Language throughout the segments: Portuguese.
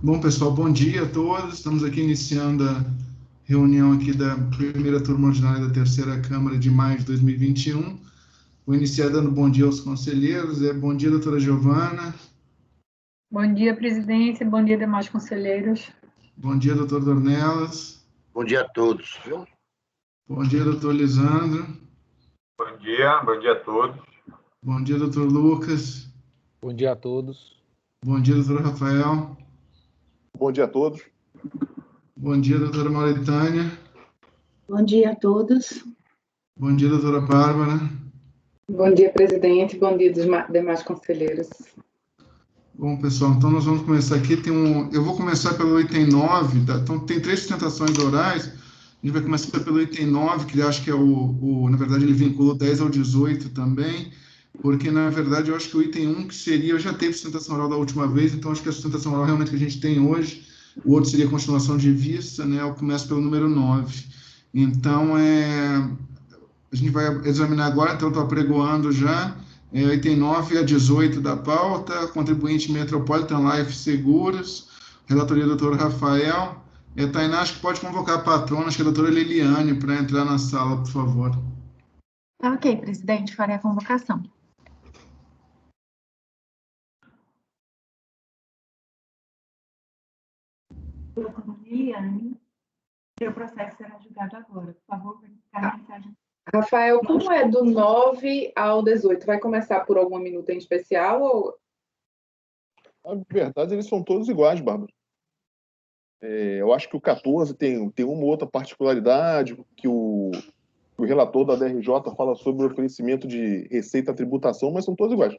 Bom, pessoal, bom dia a todos. Estamos aqui iniciando a reunião aqui da primeira turma ordinária da terceira Câmara de maio de 2021. Vou iniciar dando bom dia aos conselheiros. Bom dia, doutora Giovana. Bom dia, presidente. Bom dia, demais conselheiros. Bom dia, doutor Dornelas. Bom dia a todos, viu? Bom dia, doutor Lisandro. Bom dia a todos. Bom dia, doutor Lucas. Bom dia a todos. Bom dia, doutor Rafael. Bom dia a todos. Bom dia, doutora Mauritânia. Bom dia a todos. Bom dia, doutora Bárbara. Bom dia, presidente. Bom dia, demais conselheiros. Bom, pessoal, então nós vamos começar aqui. Eu vou começar pelo item 9, tá? Então tem 3 sustentações orais. A gente vai começar pelo item 9, que eu acho que é na verdade, ele vincula o 10 ao 18 também, porque, na verdade, eu acho que o item 1, que seria, eu já teve sustentação oral da última vez, então acho que a sustentação oral realmente que a gente tem hoje, o outro seria continuação de vista, né? Eu começo pelo número 9. Então, a gente vai examinar agora, então eu estou apregoando já, item 9 a 18 da pauta, contribuinte Metropolitan Life Seguros, relatoria do doutor Rafael. Tainá, acho que pode convocar a patrona, acho que é a doutora Liliane, para entrar na sala, por favor. Ok, presidente, farei a convocação. Doutora Liliane, seu processo será julgado agora. Por favor, verificar a mensagem. Rafael, como é do 9 ao 18? Vai começar por alguma minuta em especial? Ou... Na verdade, eles são todos iguais, Bárbara. Eu acho que o 14 tem uma outra particularidade, que o relator da DRJ fala sobre o oferecimento de receita à tributação, mas são todos iguais.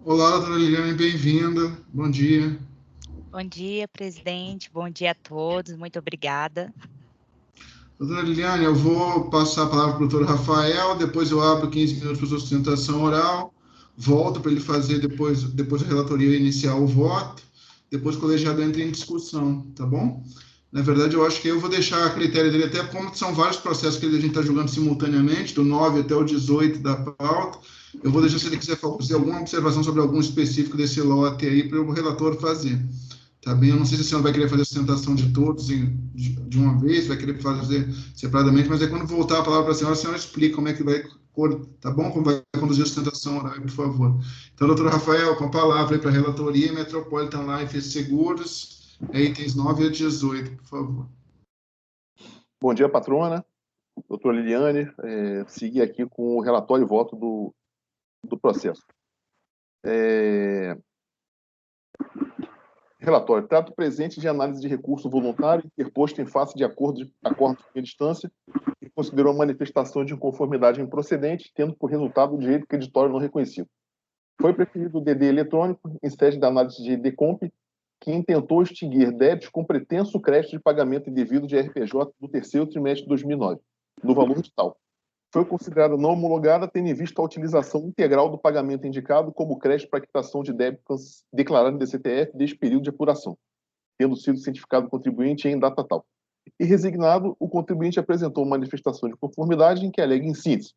Olá, doutora Liliane, bem-vinda. Bom dia. Bom dia, presidente. Bom dia a todos. Muito obrigada. Doutora Liliane, eu vou passar a palavra para o doutor Rafael, depois eu abro 15 minutos para a sustentação oral, volto para ele fazer depois a relatoria iniciar o voto, depois o colegiado entra em discussão, tá bom? Na verdade, eu acho que eu vou deixar a critério dele, até como são vários processos que a gente está julgando simultaneamente, do 9 até o 18 da pauta, eu vou deixar, se ele quiser fazer alguma observação sobre algum específico desse lote aí, para o relator fazer. Tá bem? Eu não sei se o senhor vai querer fazer a sustentação de todos de uma vez, vai querer fazer separadamente, mas quando voltar a palavra para a senhora explica como é que vai, tá bom? Como vai conduzir a sustentação oral, por favor. Então, doutor Rafael, com a palavra aí para a relatoria Metropolitan Life Seguros, itens 9 a 18, por favor. Bom dia, patrona. Doutora Liliane, seguir aqui com o relatório e voto do processo. Relatório. Trato presente de análise de recurso voluntário interposto em face de acordo de primeira instância e considerou a manifestação de inconformidade improcedente, tendo por resultado o direito creditório não reconhecido. Foi preferido o DD eletrônico em sede da análise de DECOMP, que intentou extinguir débitos com pretenso crédito de pagamento indevido de RPJ do terceiro trimestre de 2009, no valor de tal. Foi considerada não homologada, tendo em vista a utilização integral do pagamento indicado como crédito para quitação de débitos declarado em DCTF desde período de apuração, tendo sido cientificado o contribuinte em data tal. E resignado, o contribuinte apresentou manifestação de conformidade em que alega em síntese: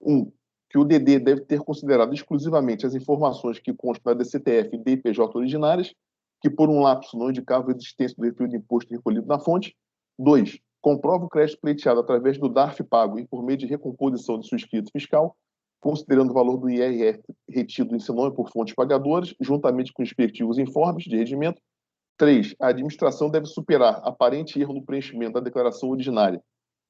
1. Que o DD deve ter considerado exclusivamente as informações que constam na DCTF e DIPJ originárias, que por um lapso não indicavam a existência do referido de imposto recolhido na fonte. 2. Comprova o crédito pleiteado através do DARF pago e por meio de recomposição de subscrito fiscal, considerando o valor do IRF retido em seu nome por fontes pagadoras, juntamente com os respectivos informes de rendimento. 3. A administração deve superar aparente erro no preenchimento da declaração originária,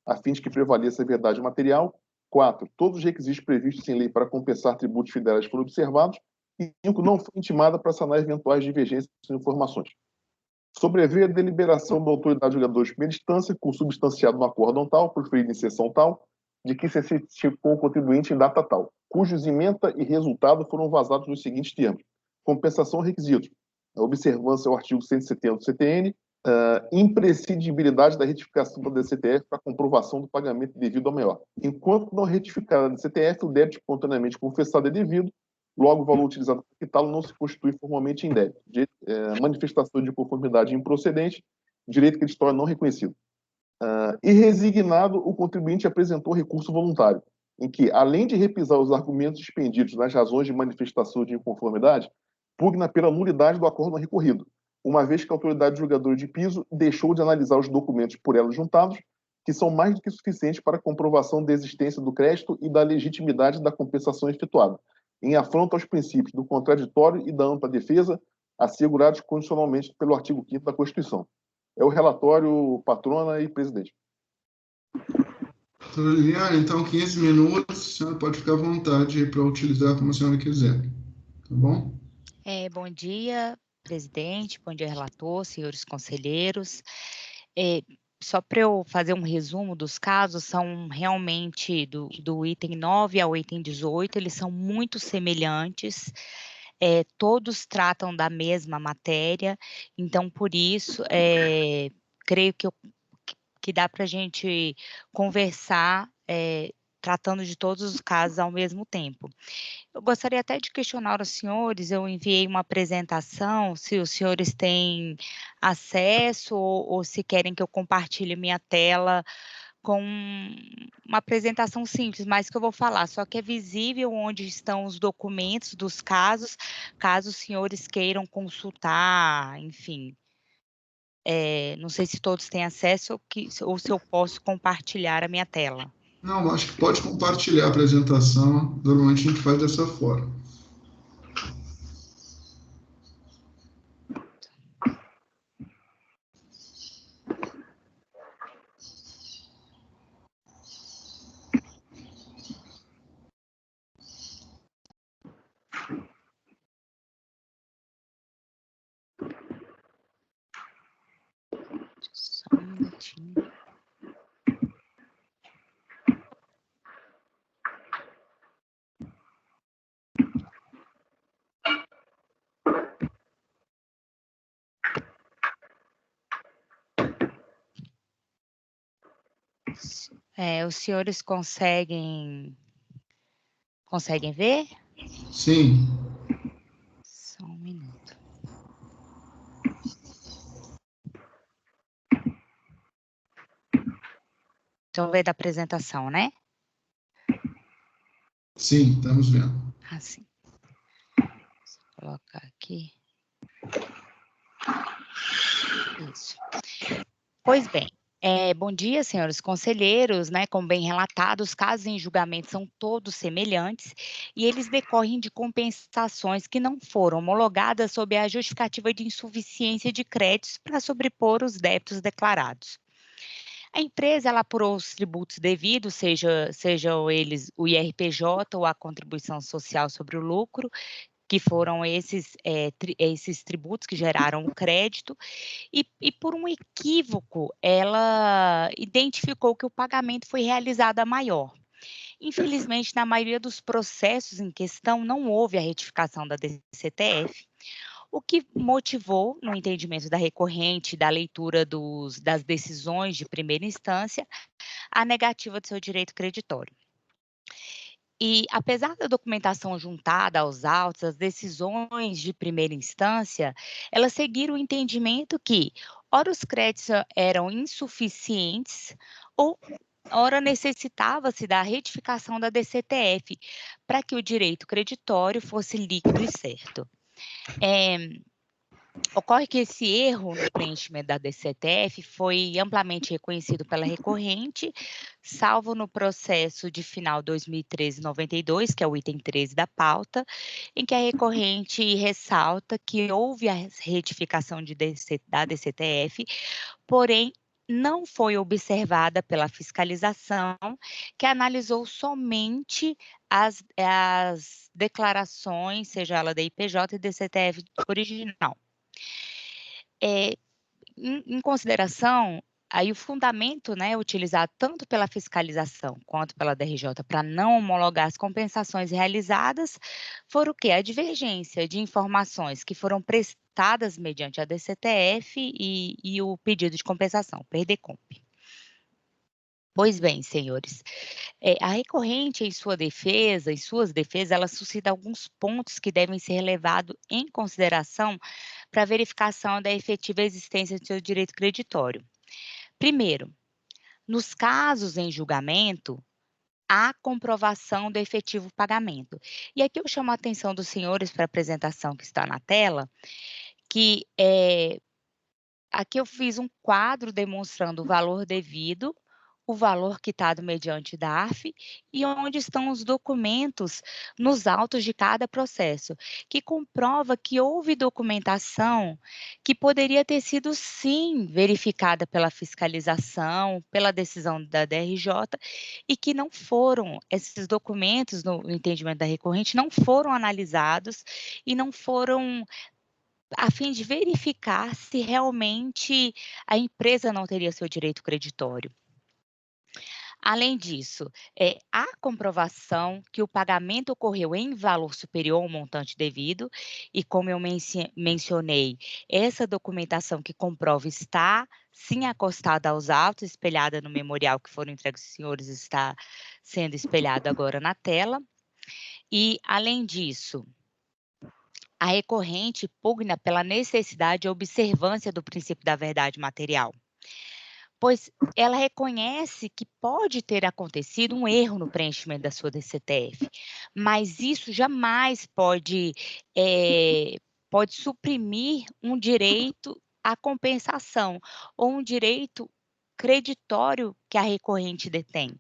a fim de que prevaleça a verdade material. 4. Todos os requisitos previstos em lei para compensar tributos federais foram observados. E 5. Não foi intimada para sanar eventuais divergências de informações. Sobreveio a deliberação da autoridade julgadora de primeira instância, consubstanciado no acórdão tal, proferido em sessão tal, de que se certificou o contribuinte em data tal, cujos ementa e resultado foram vazados nos seguintes termos: compensação requisitos, a observância ao artigo 170 do CTN, imprescindibilidade da retificação da DCTF para comprovação do pagamento devido ao maior. Enquanto não retificada a DCTF, o débito espontaneamente confessado é devido, logo o valor utilizado para quitá-lo não se constitui formalmente em débito. Manifestação de conformidade improcedente, direito creditório não reconhecido. E resignado, o contribuinte apresentou recurso voluntário, em que, além de repisar os argumentos expendidos nas razões de manifestação de inconformidade, pugna pela nulidade do acordo recorrido, uma vez que a autoridade julgadora de piso deixou de analisar os documentos por ela juntados, que são mais do que suficientes para a comprovação da existência do crédito e da legitimidade da compensação efetuada, em afronta aos princípios do contraditório e da ampla defesa, assegurados condicionalmente pelo artigo 5º da Constituição. É o relatório, patrona e presidente. Doutora Liliane, então 15 minutos, a senhora pode ficar à vontade para utilizar como a senhora quiser, tá bom? Bom dia, presidente, bom dia, relator, senhores conselheiros. Só para eu fazer um resumo dos casos, são realmente do item 9 ao item 18, eles são muito semelhantes, todos tratam da mesma matéria, então, por isso, creio que dá para a gente conversar, tratando de todos os casos ao mesmo tempo. Eu gostaria até de questionar os senhores, eu enviei uma apresentação, se os senhores têm acesso ou se querem que eu compartilhe minha tela com uma apresentação simples, mas que eu vou falar, só que é visível onde estão os documentos dos casos, caso os senhores queiram consultar, enfim. Não sei se todos têm acesso ou se eu posso compartilhar a minha tela. Não, acho que pode compartilhar a apresentação, normalmente a gente faz dessa forma. Só um minutinho. Os senhores conseguem ver? Sim. Só um minuto. Estão vendo a apresentação, né? Sim, estamos vendo. Assim. Vou colocar aqui. Isso. Pois bem, bom dia, senhores conselheiros, né? Como bem relatado, os casos em julgamento são todos semelhantes e eles decorrem de compensações que não foram homologadas sob a justificativa de insuficiência de créditos para sobrepor os débitos declarados. A empresa ela apurou os tributos devidos, sejam eles o IRPJ ou a contribuição social sobre o lucro, que foram esses tributos que geraram o crédito, e por um equívoco, ela identificou que o pagamento foi realizado a maior. Infelizmente, na maioria dos processos em questão, não houve a retificação da DCTF, o que motivou, no entendimento da recorrente, da leitura das decisões de primeira instância, a negativa do seu direito creditório. E, apesar da documentação juntada aos autos, as decisões de primeira instância, elas seguiram o entendimento que, ora os créditos eram insuficientes, ou ora necessitava-se da retificação da DCTF, para que o direito creditório fosse líquido e certo. Ocorre que esse erro no preenchimento da DCTF foi amplamente reconhecido pela recorrente, salvo no processo de final 2013-92, que é o item 13 da pauta, em que a recorrente ressalta que houve a retificação da DCTF, porém não foi observada pela fiscalização, que analisou somente as declarações, seja ela da IPJ e DCTF original. Em consideração, aí o fundamento, né, utilizado tanto pela fiscalização quanto pela DRJ para não homologar as compensações realizadas, foram o quê? A divergência de informações que foram prestadas mediante a DCTF e o pedido de compensação, o PERDECOMP. Pois bem, senhores, a recorrente em suas defesas, ela suscita alguns pontos que devem ser levados em consideração para a verificação da efetiva existência do seu direito creditório. Primeiro, nos casos em julgamento, há comprovação do efetivo pagamento. E aqui eu chamo a atenção dos senhores para a apresentação que está na tela, que aqui eu fiz um quadro demonstrando o valor devido, o valor quitado mediante DARF e onde estão os documentos nos autos de cada processo, que comprova que houve documentação que poderia ter sido, sim, verificada pela fiscalização, pela decisão da DRJ, e que não foram, esses documentos, no entendimento da recorrente, não foram analisados e não foram a fim de verificar se realmente a empresa não teria seu direito creditório. Além disso, há comprovação que o pagamento ocorreu em valor superior ao montante devido, e como eu mencionei, essa documentação que comprova está, sim, acostada aos autos, espelhada no memorial que foram entregues aos senhores, está sendo espelhado agora na tela. E, além disso, a recorrente pugna pela necessidade de observância do princípio da verdade material, pois ela reconhece que pode ter acontecido um erro no preenchimento da sua DCTF, mas isso jamais pode suprimir um direito à compensação ou um direito creditório que a recorrente detém.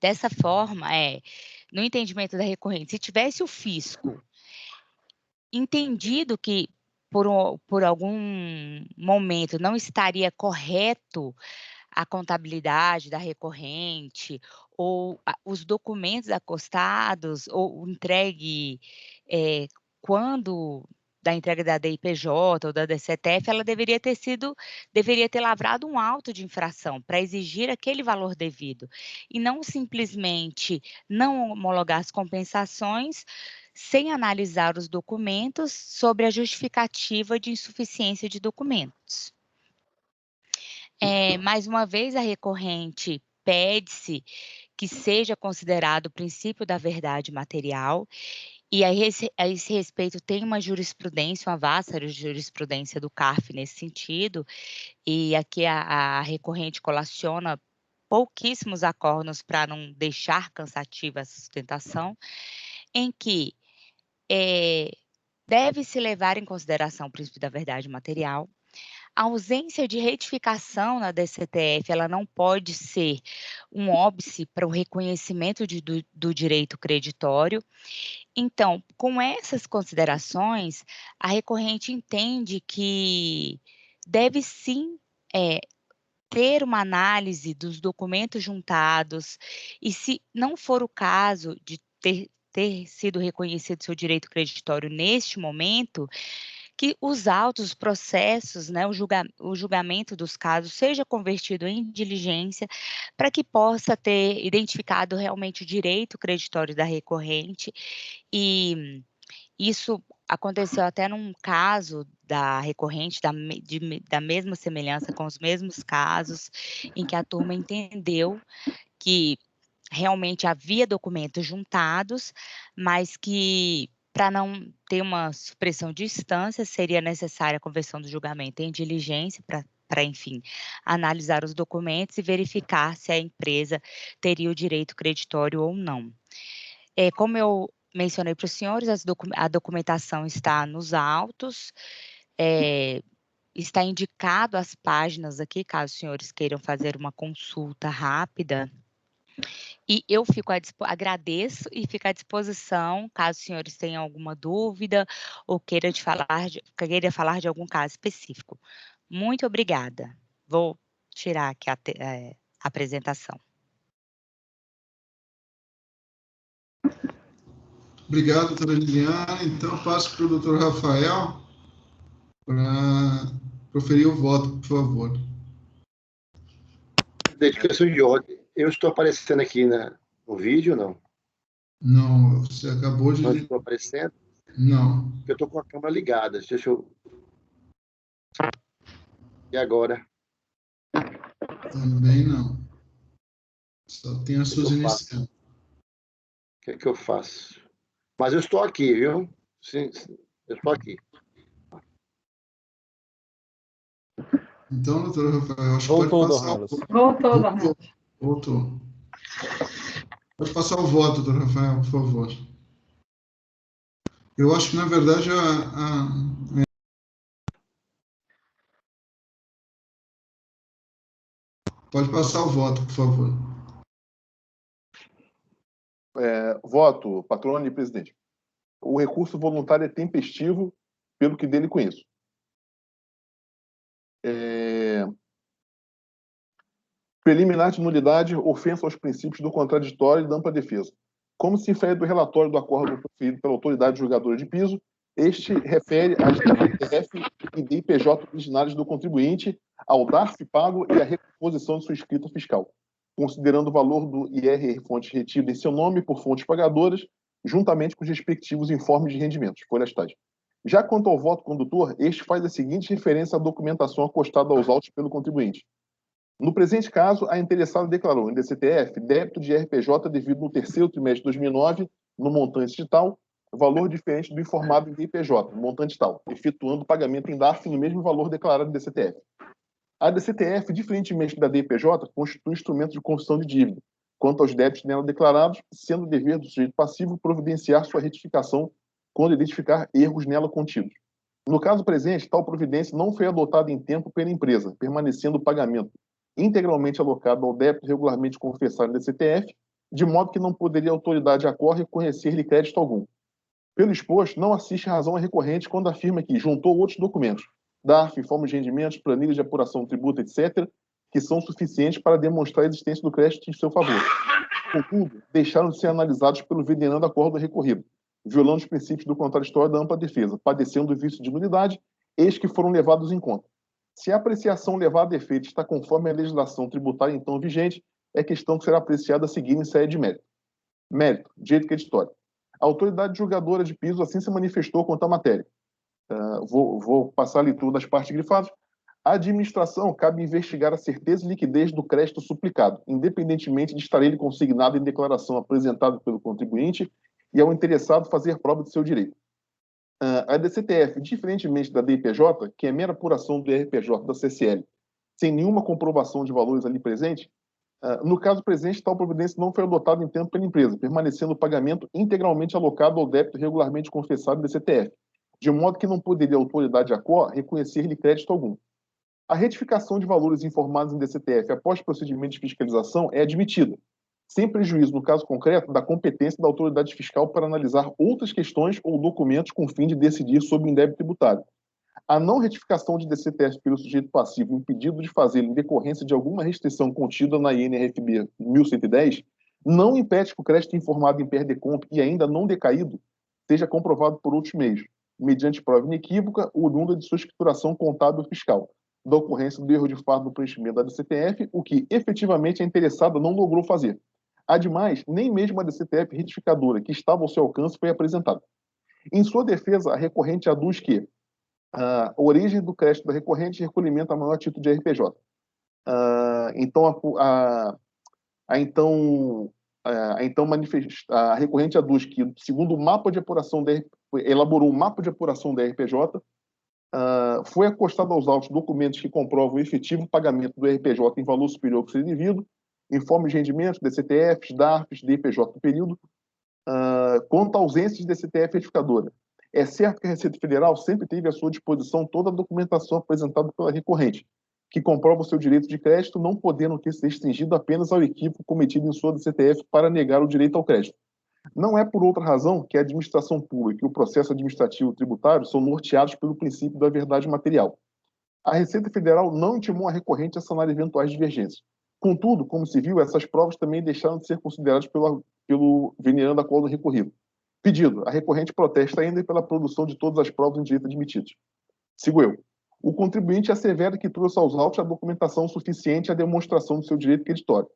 Dessa forma, no entendimento da recorrente, se tivesse o fisco entendido que por algum momento não estaria correto a contabilidade da recorrente ou os documentos acostados ou entregue quando da entrega da DIPJ ou da DCTF, ela deveria ter lavrado um auto de infração para exigir aquele valor devido e não simplesmente não homologar as compensações sem analisar os documentos sobre a justificativa de insuficiência de documentos. Mais uma vez, a recorrente pede-se que seja considerado o princípio da verdade material, e a esse respeito tem uma jurisprudência, uma vasta jurisprudência do CARF nesse sentido, e aqui a recorrente colaciona pouquíssimos acórdãos para não deixar cansativa essa sustentação, em que deve-se levar em consideração o princípio da verdade material. A ausência de retificação na DCTF, ela não pode ser um óbice para o reconhecimento do direito creditório. Então, com essas considerações, a recorrente entende que deve sim ter uma análise dos documentos juntados e, se não for o caso de ter sido reconhecido seu direito creditório neste momento, que os autos, os processos, né, o julgamento dos casos seja convertido em diligência para que possa ter identificado realmente o direito creditório da recorrente. E isso aconteceu até num caso da recorrente, da mesma semelhança com os mesmos casos, em que a turma entendeu que realmente havia documentos juntados, mas que, para não ter uma supressão de instância, seria necessária a conversão do julgamento em diligência para, enfim, analisar os documentos e verificar se a empresa teria o direito creditório ou não. Como eu mencionei para os senhores, a documentação está nos autos, está indicado as páginas aqui, caso os senhores queiram fazer uma consulta rápida. E eu agradeço e fico à disposição, caso os senhores tenham alguma dúvida ou queira falar de algum caso específico. Muito obrigada. Vou tirar aqui a apresentação. Obrigado, doutora Liliana. Então, passo para o doutor Rafael para proferir o voto, por favor. Presidente, questão de ordem. Eu estou aparecendo aqui no vídeo, não? Não, você acabou de... Não estou aparecendo? Não. Eu estou com a câmera ligada. Deixa eu... E agora? Também não. Só tem as suas iniciais. O que eu faço? Mas eu estou aqui, viu? Sim, eu estou aqui. Então, doutor Rafael, acho que Voltou, pode passar. Voltou, Dornelles. Voltou. Pode passar o voto, doutor Rafael, por favor. Eu acho que, na verdade, Pode passar o voto, por favor. Voto, patrone e presidente. O recurso voluntário é tempestivo, pelo que dele conheço. Preliminar de nulidade, ofensa aos princípios do contraditório e da ampla defesa. Como se infere do relatório do acordo proferido pela autoridade julgadora de piso, este refere às DF e DIPJ originários do contribuinte, ao DARF pago e à recomposição de sua escrita fiscal, considerando o valor do IR fonte retido em seu nome por fontes pagadoras, juntamente com os respectivos informes de rendimentos, folhas tais. Já quanto ao voto condutor, este faz a seguinte referência à documentação acostada aos autos pelo contribuinte. No presente caso, a interessada declarou em DCTF débito de RPJ devido no terceiro trimestre de 2009, no montante de tal, valor diferente do informado em DPJ, montante tal, efetuando o pagamento em DARF no mesmo valor declarado em DCTF. A DCTF, diferentemente da DPJ, constitui instrumento de confissão de dívida, quanto aos débitos nela declarados, sendo dever do sujeito passivo providenciar sua retificação quando identificar erros nela contidos. No caso presente, tal providência não foi adotada em tempo pela empresa, permanecendo o pagamento integralmente alocado ao débito regularmente confessado em DCTF, de modo que não poderia a autoridade ACOR reconhecer-lhe crédito algum. Pelo exposto, não assiste razão a recorrente quando afirma que juntou outros documentos, DARF, informes de rendimentos, planilhas de apuração do tributo, etc., que são suficientes para demonstrar a existência do crédito em seu favor. Contudo, deixaram de ser analisados pelo venerando acordo recorrido, violando os princípios do contraditório da ampla defesa, padecendo o vício de nulidade, eis que foram levados em conta. Se a apreciação levada a efeito está conforme a legislação tributária então vigente, é questão que será apreciada a seguir em série de mérito. Mérito, direito creditório. A autoridade julgadora de piso assim se manifestou quanto à matéria. Vou passar a leitura das partes grifadas. A administração cabe investigar a certeza e liquidez do crédito suplicado, independentemente de estar ele consignado em declaração apresentada pelo contribuinte e ao interessado fazer prova de seu direito. A DCTF, diferentemente da DIPJ, que é mera apuração do RPJ da CCL, sem nenhuma comprovação de valores ali presente, no caso presente, tal providência não foi adotada em tempo pela empresa, permanecendo o pagamento integralmente alocado ao débito regularmente confessado da DCTF, de modo que não poderia a autoridade ACOR reconhecer-lhe crédito algum. A retificação de valores informados em DCTF após procedimento de fiscalização é admitida, sem prejuízo, no caso concreto, da competência da autoridade fiscal para analisar outras questões ou documentos com o fim de decidir sobre o indébito tributário. A não retificação de DCTF pelo sujeito passivo impedido de fazê-lo em decorrência de alguma restrição contida na INRFB 1110 não impede que o crédito informado em PERDECOMP e ainda não decaído seja comprovado por outros meios, mediante prova inequívoca ou oriunda de sua escrituração contábil fiscal, da ocorrência do erro de fato no preenchimento da DCTF, o que efetivamente a interessada não logrou fazer. Ademais, nem mesmo a DCTF retificadora que estava ao seu alcance foi apresentada. Em sua defesa, a recorrente aduz que a origem do crédito da recorrente é recolhimento a maior título de RPJ. A recorrente aduz que, segundo o mapa de apuração elaborou um mapa de apuração da RPJ, foi acostado aos autos documentos que comprovam o efetivo pagamento do RPJ em valor superior ao que seria devido, informes de rendimentos, DCTFs, DARFs, DPJ do período, quanto à ausência de DCTF retificadora. É certo que a Receita Federal sempre teve à sua disposição toda a documentação apresentada pela recorrente, que comprova o seu direito de crédito, não podendo ter se restringido apenas ao equívoco cometido em sua DCTF para negar o direito ao crédito. Não é por outra razão que a administração pública e o processo administrativo tributário são norteados pelo princípio da verdade material. A Receita Federal não intimou a recorrente a sanar eventuais divergências. Contudo, como se viu, essas provas também deixaram de ser consideradas pelo venerando acordo recorrido. Pedido, a recorrente protesta ainda pela produção de todas as provas em direito admitidos. Sigo eu. O contribuinte assevera que trouxe aos autos a documentação suficiente à demonstração do seu direito creditório.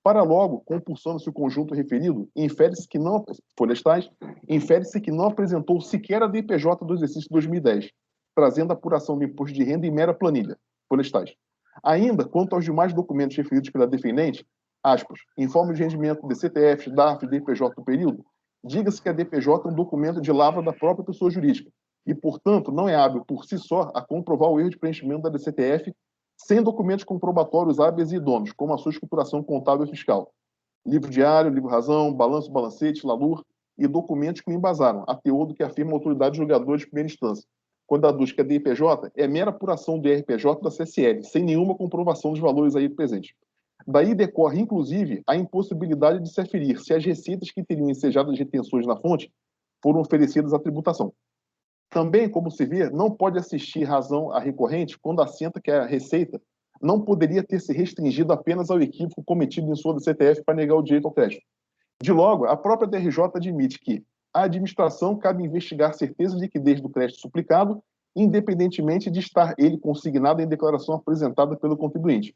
Para logo, compulsando-se o conjunto referido, infere-se que não, florestais, infere-se que não apresentou sequer a DPJ do exercício 2010, trazendo a apuração do imposto de renda em mera planilha, florestais. Ainda, quanto aos demais documentos referidos pela defendente, aspas, informe de rendimento de CTF, DARF e DPJ do período, diga-se que a DPJ é um documento de lavra da própria pessoa jurídica e, portanto, não é hábil por si só a comprovar o erro de preenchimento da DCTF sem documentos comprobatórios hábeis e idôneos, como a sua escrituração contábil e fiscal, livro diário, livro razão, balanço, balancete, LALUR e documentos que o embasaram, a teor do que afirma a autoridade julgadora de primeira instância, quando aduz que a DPJ é mera apuração do RPJ da CSL, sem nenhuma comprovação dos valores aí presentes. Daí decorre, inclusive, a impossibilidade de se aferir se as receitas que teriam ensejado as retenções na fonte foram oferecidas à tributação. Também, como se vê, não pode assistir razão à recorrente quando assenta que a receita não poderia ter se restringido apenas ao equívoco cometido em sua DCTF para negar o direito ao crédito. De logo, a própria DRJ admite que a administração cabe investigar certeza de liquidez do crédito suplicado, independentemente de estar ele consignado em declaração apresentada pelo contribuinte,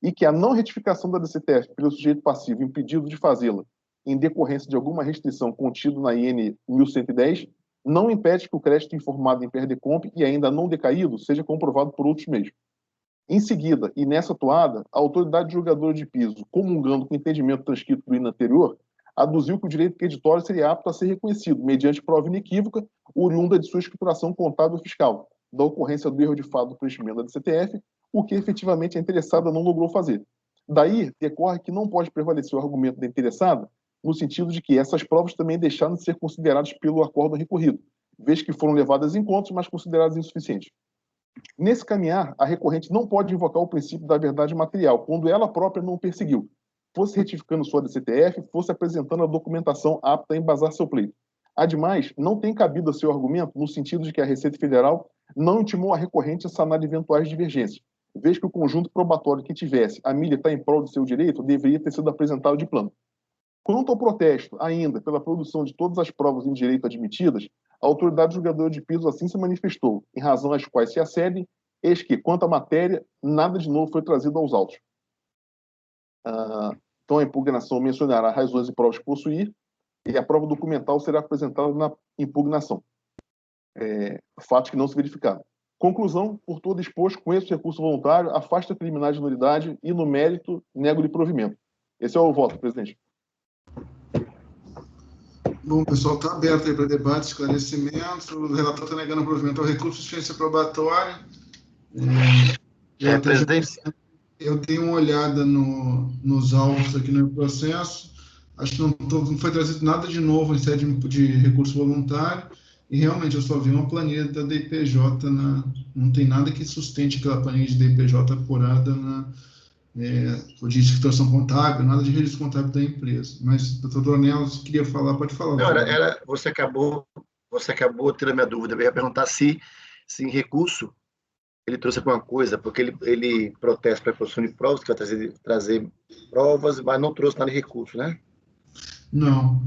e que a não retificação da DCTF pelo sujeito passivo impedido de fazê-la em decorrência de alguma restrição contida na IN 1110 não impede que o crédito informado em PERDECOMP e ainda não decaído seja comprovado por outros meios. Em seguida, e nessa toada, a autoridade julgadora de piso, comungando com o entendimento transcrito do hino anterior, aduziu que o direito creditório seria apto a ser reconhecido, mediante prova inequívoca, oriunda de sua escrituração contábil fiscal, da ocorrência do erro de fato do preenchimento da DCTF, o que efetivamente a interessada não logrou fazer. Daí, decorre que não pode prevalecer o argumento da interessada, no sentido de que essas provas também deixaram de ser consideradas pelo acordo recorrido, vez que foram levadas em conta, mas consideradas insuficientes. Nesse caminhar, a recorrente não pode invocar o princípio da verdade material, quando ela própria não o perseguiu, fosse retificando sua DCTF, fosse apresentando a documentação apta a embasar seu pleito. Ademais, não tem cabido a seu argumento no sentido de que a Receita Federal não intimou a recorrente a sanar eventuais divergências, vez que o conjunto probatório que tivesse a militar em prol de seu direito deveria ter sido apresentado de plano. Quanto ao protesto, ainda, pela produção de todas as provas em direito admitidas, a autoridade julgadora de piso assim se manifestou, em razão às quais se acedem, eis que, quanto à matéria, nada de novo foi trazido aos autos. Então, a impugnação mencionará razões e provas que possuir, e a prova documental será apresentada na impugnação. Fatos que não se verificaram. Conclusão, por todo exposto, com esse recurso voluntário, afasta a preliminar de nulidade e, no mérito, nego-lhe provimento. Esse é o voto, presidente. Bom, pessoal, está aberto aí para debate, esclarecimentos. O relator está negando o provimento ao recurso de ciência probatória. Presidente. Eu dei uma olhada nos autos aqui no processo. Acho que não foi trazido nada de novo em sede de recurso voluntário. E realmente eu só vi uma planilha da DPJ, não tem nada que sustente aquela planilha de DPJ apurada de escrituração contábil, nada de registro contábil da empresa. Mas, doutor Dornel, se queria falar, pode falar. Não, você acabou tirando a minha dúvida. Eu ia perguntar se em recurso ele trouxe alguma coisa, porque ele protesta para a produção de provas, que vai trazer provas, mas não trouxe nada de recurso, né? Não.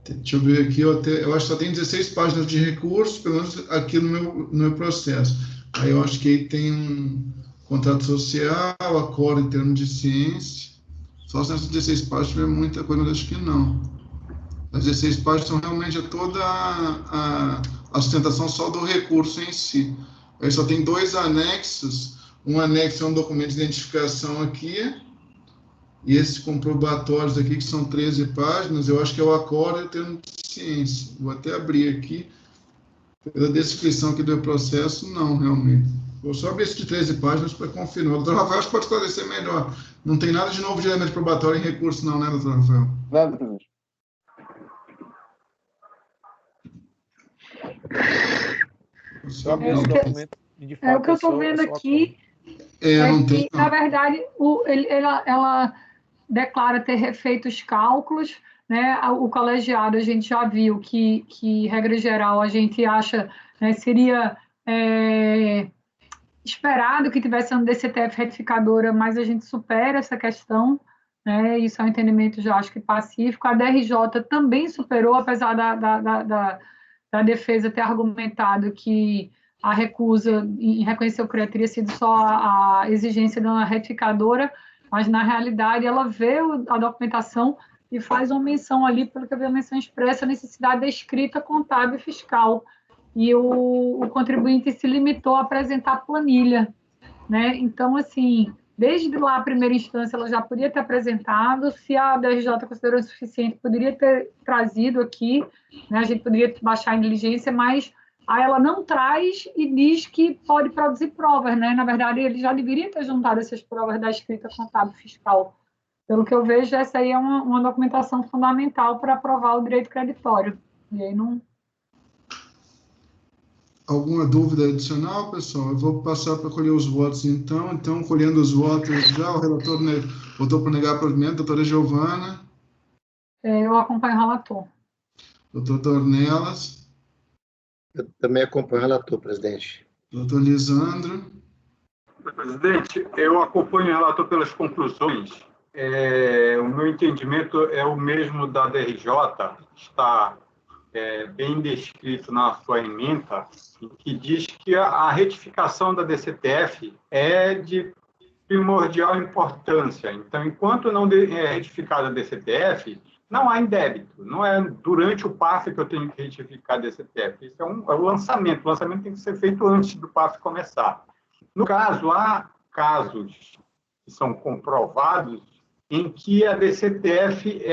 Deixa eu ver aqui, eu acho que só tem 16 páginas de recurso, pelo menos aqui no meu processo. Aí eu acho que aí tem um contrato social, acordo em termos de ciência. Só se nessas 16 páginas tiver muita coisa, mas acho que não. As 16 páginas são realmente toda a sustentação só do recurso em si. Aí só tem 2 anexos. Um anexo é um documento de identificação aqui, e esses comprobatórios aqui, que são 13 páginas, eu acho que é o acordo e o termo de ciência. Vou até abrir aqui. Pela descrição aqui do processo, não, realmente. Vou só abrir esse de 13 páginas para confirmar. O doutor Rafael, acho que pode esclarecer melhor. Não tem nada de novo de elemento probatório em recurso, não, né, doutor Rafael? Nada, presidente. O que eu estou vendo aqui que, na verdade, ela declara ter feito os cálculos, né? O colegiado, a gente já viu que regra geral, a gente acha, né, seria esperado que tivesse uma DCTF retificadora, mas a gente supera essa questão, né? Isso é um entendimento, já acho que pacífico. A DRJ também superou, apesar da defesa ter argumentado que a recusa em reconhecer o CREA teria sido só a exigência da retificadora, mas, na realidade, ela vê a documentação e faz uma menção ali, pelo que eu vi a menção expressa, a necessidade da escrita contábil e fiscal. E o contribuinte se limitou a apresentar a planilha, né? Então, assim, desde lá a primeira instância, ela já podia ter apresentado, se a DRJ considerou insuficiente, poderia ter trazido aqui, né? A gente poderia baixar em diligência, mas aí ela não traz e diz que pode produzir provas, né? Na verdade, ele já deveria ter juntado essas provas da escrita contábil fiscal. Pelo que eu vejo, essa aí é uma documentação fundamental para aprovar o direito creditório. E aí não... Alguma dúvida adicional, pessoal? Eu vou passar para colher os votos, então. Então, colhendo os votos já, o relator votou por negar provimento, doutora Giovana. Eu acompanho o relator. Doutor Dornelas. Eu também acompanho o relator, presidente. Doutor Lisandro. Presidente, eu acompanho o relator pelas conclusões. O meu entendimento é o mesmo da DRJ, está bem descrito na sua ementa, que diz que a retificação da DCTF é de primordial importância. Então, enquanto não é retificada a DCTF, não há indébito. Não é durante o PAF que eu tenho que retificar a DCTF. Isso é o lançamento. O lançamento tem que ser feito antes do PAF começar. No caso, há casos que são comprovados em que a DCTF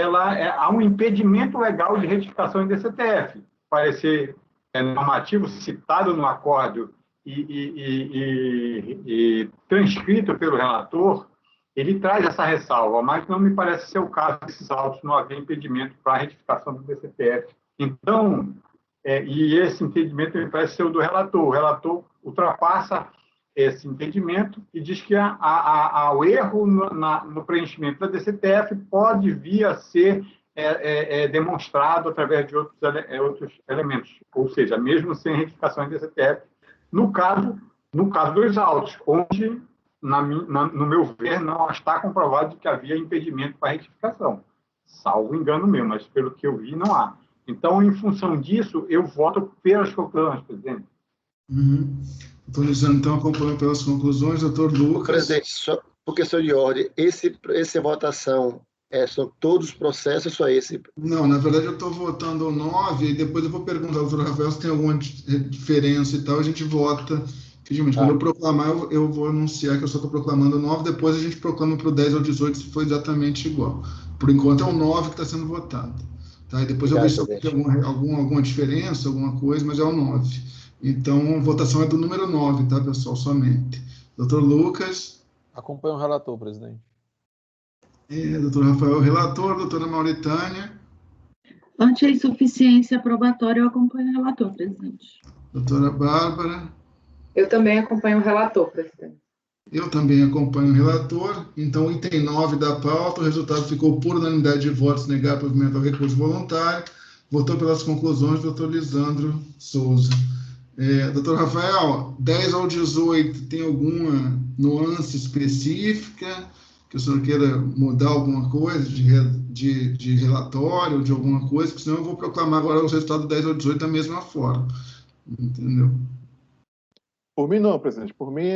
há um impedimento legal de retificação em DCTF. Parecer normativo citado no acórdão e transcrito pelo relator, ele traz essa ressalva, mas não me parece ser o caso desses autos, não havia impedimento para a retificação do DCTF. Então, e esse impedimento me parece ser o do relator. O relator ultrapassa esse entendimento e diz que o erro no preenchimento da DCTF pode vir a ser demonstrado através de outros elementos, ou seja, mesmo sem retificação em DCTF, no caso dos autos, onde, no meu ver, não está comprovado que havia impedimento para retificação, salvo engano meu, mas pelo que eu vi, não há. Então, em função disso, eu voto pelas conclusões, presidente. Uhum. Doutor Lisandro, então, acompanho pelas conclusões. Doutor Lucas. Presidente, só por questão de ordem, essa votação são todos os processos, só esse? Não, na verdade, eu estou votando o 9, e depois eu vou perguntar ao doutor Rafael se tem alguma diferença e tal, a gente vota. Quando eu proclamar, eu vou anunciar que eu só estou proclamando o 9, depois a gente proclama para o 10 ou 18 se for exatamente igual. Por enquanto, é o 9 que está sendo votado. Tá? E depois eu vejo se tem alguma diferença, alguma coisa, mas é o 9. Então, a votação é do número 9, tá, pessoal? Somente. Doutor Lucas. Acompanho o relator, presidente. Doutor Rafael, relator. Doutora Mauritânia. Ante a insuficiência probatória, eu acompanho o relator, presidente. Doutora Bárbara. Eu também acompanho o relator, presidente. Eu também acompanho o relator. Então, item 9 da pauta, o resultado ficou por unanimidade de votos negar provimento ao recurso voluntário. Votou pelas conclusões, doutor Lisandro Souza. Doutor Rafael, 10 ao 18, tem alguma nuance específica que o senhor queira mudar alguma coisa de relatório, de alguma coisa, porque senão eu vou proclamar agora os resultados 10 ao 18 da mesma forma. Entendeu? Por mim, não, presidente. Por mim,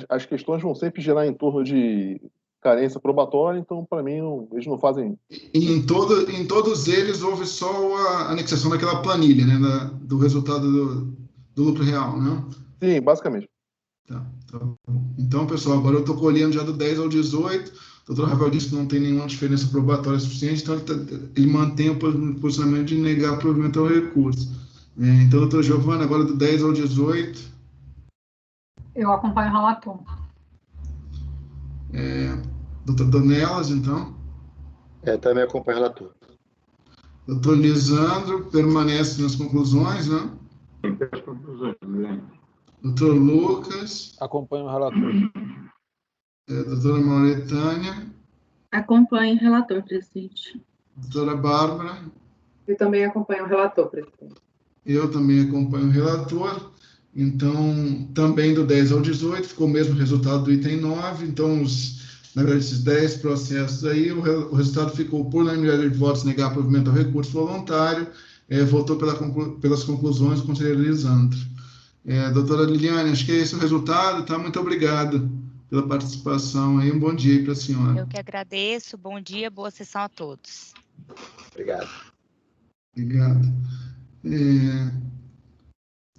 as questões vão sempre girar em torno de carência probatória, então, para mim, eles não fazem... Em todos eles, houve só a anexação daquela planilha, né, do resultado do lucro real, né? Sim, basicamente. Tá bom. Então, pessoal, agora eu estou colhendo já do 10 ao 18. O doutor Rafael disse que não tem nenhuma diferença probatória suficiente, então ele mantém o posicionamento de negar provimento ao recurso. Então, doutora Giovana, agora do 10 ao 18. Eu acompanho o relator. Doutor Dornelas, então. Também acompanho o relator. Doutor Lisandro, permanece nas conclusões, né? As conclusões, presidente. Doutor Lucas. Acompanho o relator. Doutora Mauritânia. Acompanho o relator, presidente. Doutora Bárbara. Eu também acompanho o relator, presidente. Eu também acompanho o relator. Então, também do 10 ao 18, ficou o mesmo resultado do item 9. Então, na verdade, esses 10 processos aí, o resultado ficou por unanimidade de votos negar provimento ao recurso voluntário. Votou pelas conclusões do conselheiro Lisandro. Doutora Liliane, acho que é esse o resultado, tá? Muito obrigado pela participação aí. Um bom dia para a senhora. Eu que agradeço. Bom dia, boa sessão a todos. Obrigado. Obrigado.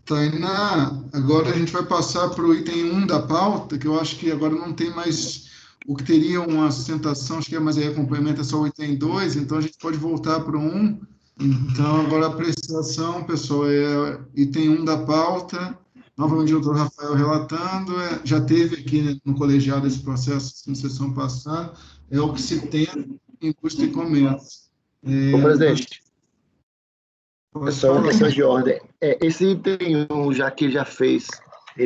Tainá, agora a gente vai passar para o item 1 da pauta, que eu acho que agora não tem mais o que teria uma sustentação, acho que é mais aí acompanhamento, é só o item 2, então a gente pode voltar para o 1. Então, agora a apreciação, pessoal, é item 1 da pauta. Novamente, o doutor Rafael relatando, já teve aqui no colegiado esse processo na sessão passada, é o que se tem em custo e comércio. Ô, presidente, é só uma questão de ordem. Esse item 1, já que ele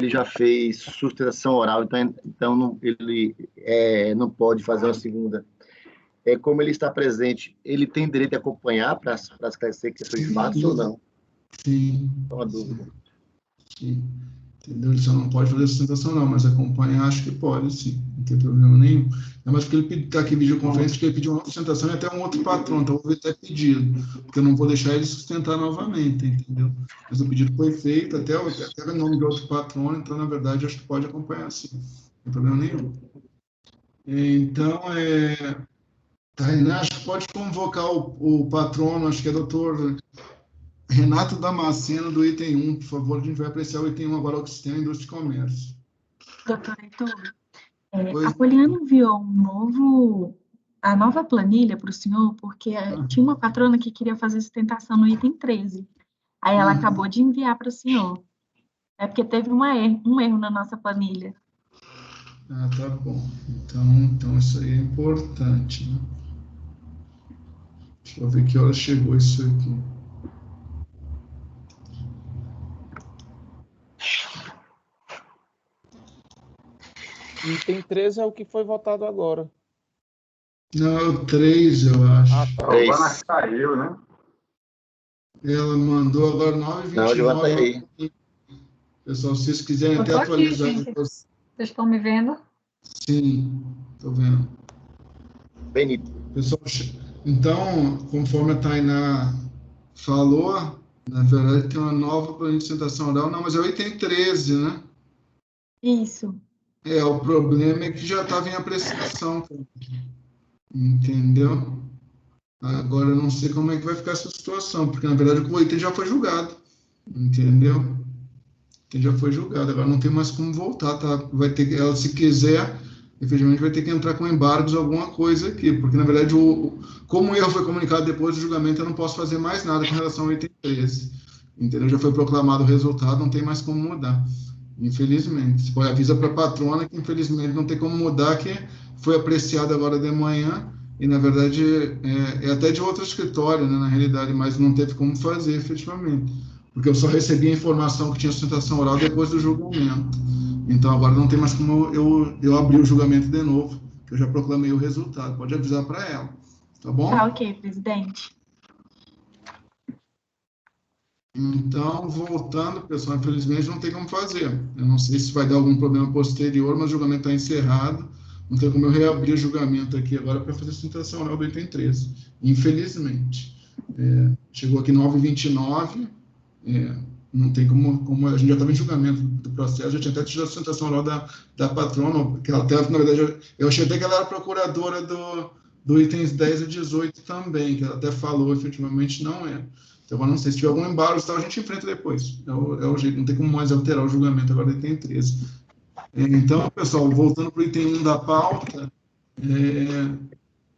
já fez sustentação oral, então ele não pode fazer uma segunda. Como ele está presente, ele tem direito de acompanhar para esclarecer questões de fatos ou não? Sim. É uma dúvida. Sim. Entendeu? Ele só não pode fazer sustentação, não, mas acompanhar acho que pode, sim. Não tem problema nenhum. Mas porque ele está aqui em videoconferência, que ele pediu uma sustentação e até um outro patrão, então eu vou até pedido, porque eu não vou deixar ele sustentar novamente, entendeu? Mas o pedido foi feito, até o nome de outro patrono, então, na verdade, acho que pode acompanhar, sim. Não tem problema nenhum. Então, Tainá, acho que pode convocar o patrono, acho que é doutor Renato Damasceno, do item 1, por favor, a gente vai apreciar o item 1 agora, o que se tem na indústria e comércio. Doutor Heitor, a Poliana enviou a nova planilha para o senhor, porque tinha uma patrona que queria fazer sustentação no item 13. Aí ela acabou de enviar para o senhor. É porque teve um erro na nossa planilha. Ah, tá bom. Então isso aí é importante, né? Deixa eu ver que hora chegou isso aqui. Item 13 é o que foi votado agora. Não, é o 3, eu acho. Ah, tá. Agora caiu, né? Ela mandou agora 9h29. Não, eu botei aí. Pessoal, se vocês quiserem até aqui, atualizar. gente. Vocês estão me vendo? Sim, estou vendo. Benito. Pessoal, então, conforme a Tainá falou, na verdade tem uma nova planilha de sustentação oral. Não, mas é o item 13, né? Isso. O problema é que já estava em apreciação. Entendeu? Agora eu não sei como é que vai ficar essa situação, porque na verdade o item já foi julgado. Entendeu? O item já foi julgado, agora não tem mais como voltar, tá? Vai ter que, ela, se quiser, efetivamente vai ter que entrar com embargos, alguma coisa aqui, porque na verdade, como o erro foi comunicado depois do julgamento, eu não posso fazer mais nada com relação ao item 13. Entendeu? Já foi proclamado o resultado, não tem mais como mudar. Infelizmente. Você avisa para a patrona que, infelizmente, não tem como mudar, que foi apreciado agora de manhã, e, na verdade, é até de outro escritório, né, na realidade, mas não teve como fazer, efetivamente. Porque eu só recebi a informação que tinha sustentação oral depois do julgamento. Então, agora não tem mais como eu abrir o julgamento de novo, que eu já proclamei o resultado. Pode avisar para ela. Tá bom? Tá ok, presidente. Então, voltando, pessoal, infelizmente não tem como fazer. Eu não sei se vai dar algum problema posterior, mas o julgamento está encerrado. Não tem como eu reabrir o julgamento aqui agora para fazer a sustentação oral do item 13. Infelizmente. Chegou aqui 9h29, não tem como. A gente já estava em julgamento do processo, já tinha até tido a sustentação oral da patrona, que ela até, na verdade, eu achei até que ela era procuradora do itens 10 e 18 também, que ela até falou, efetivamente não é. Então, agora não sei, se tiver algum embalo, a gente enfrenta depois. É o jeito, não tem como mais alterar o julgamento agora do item 13. Então, pessoal, voltando para o item 1 da pauta,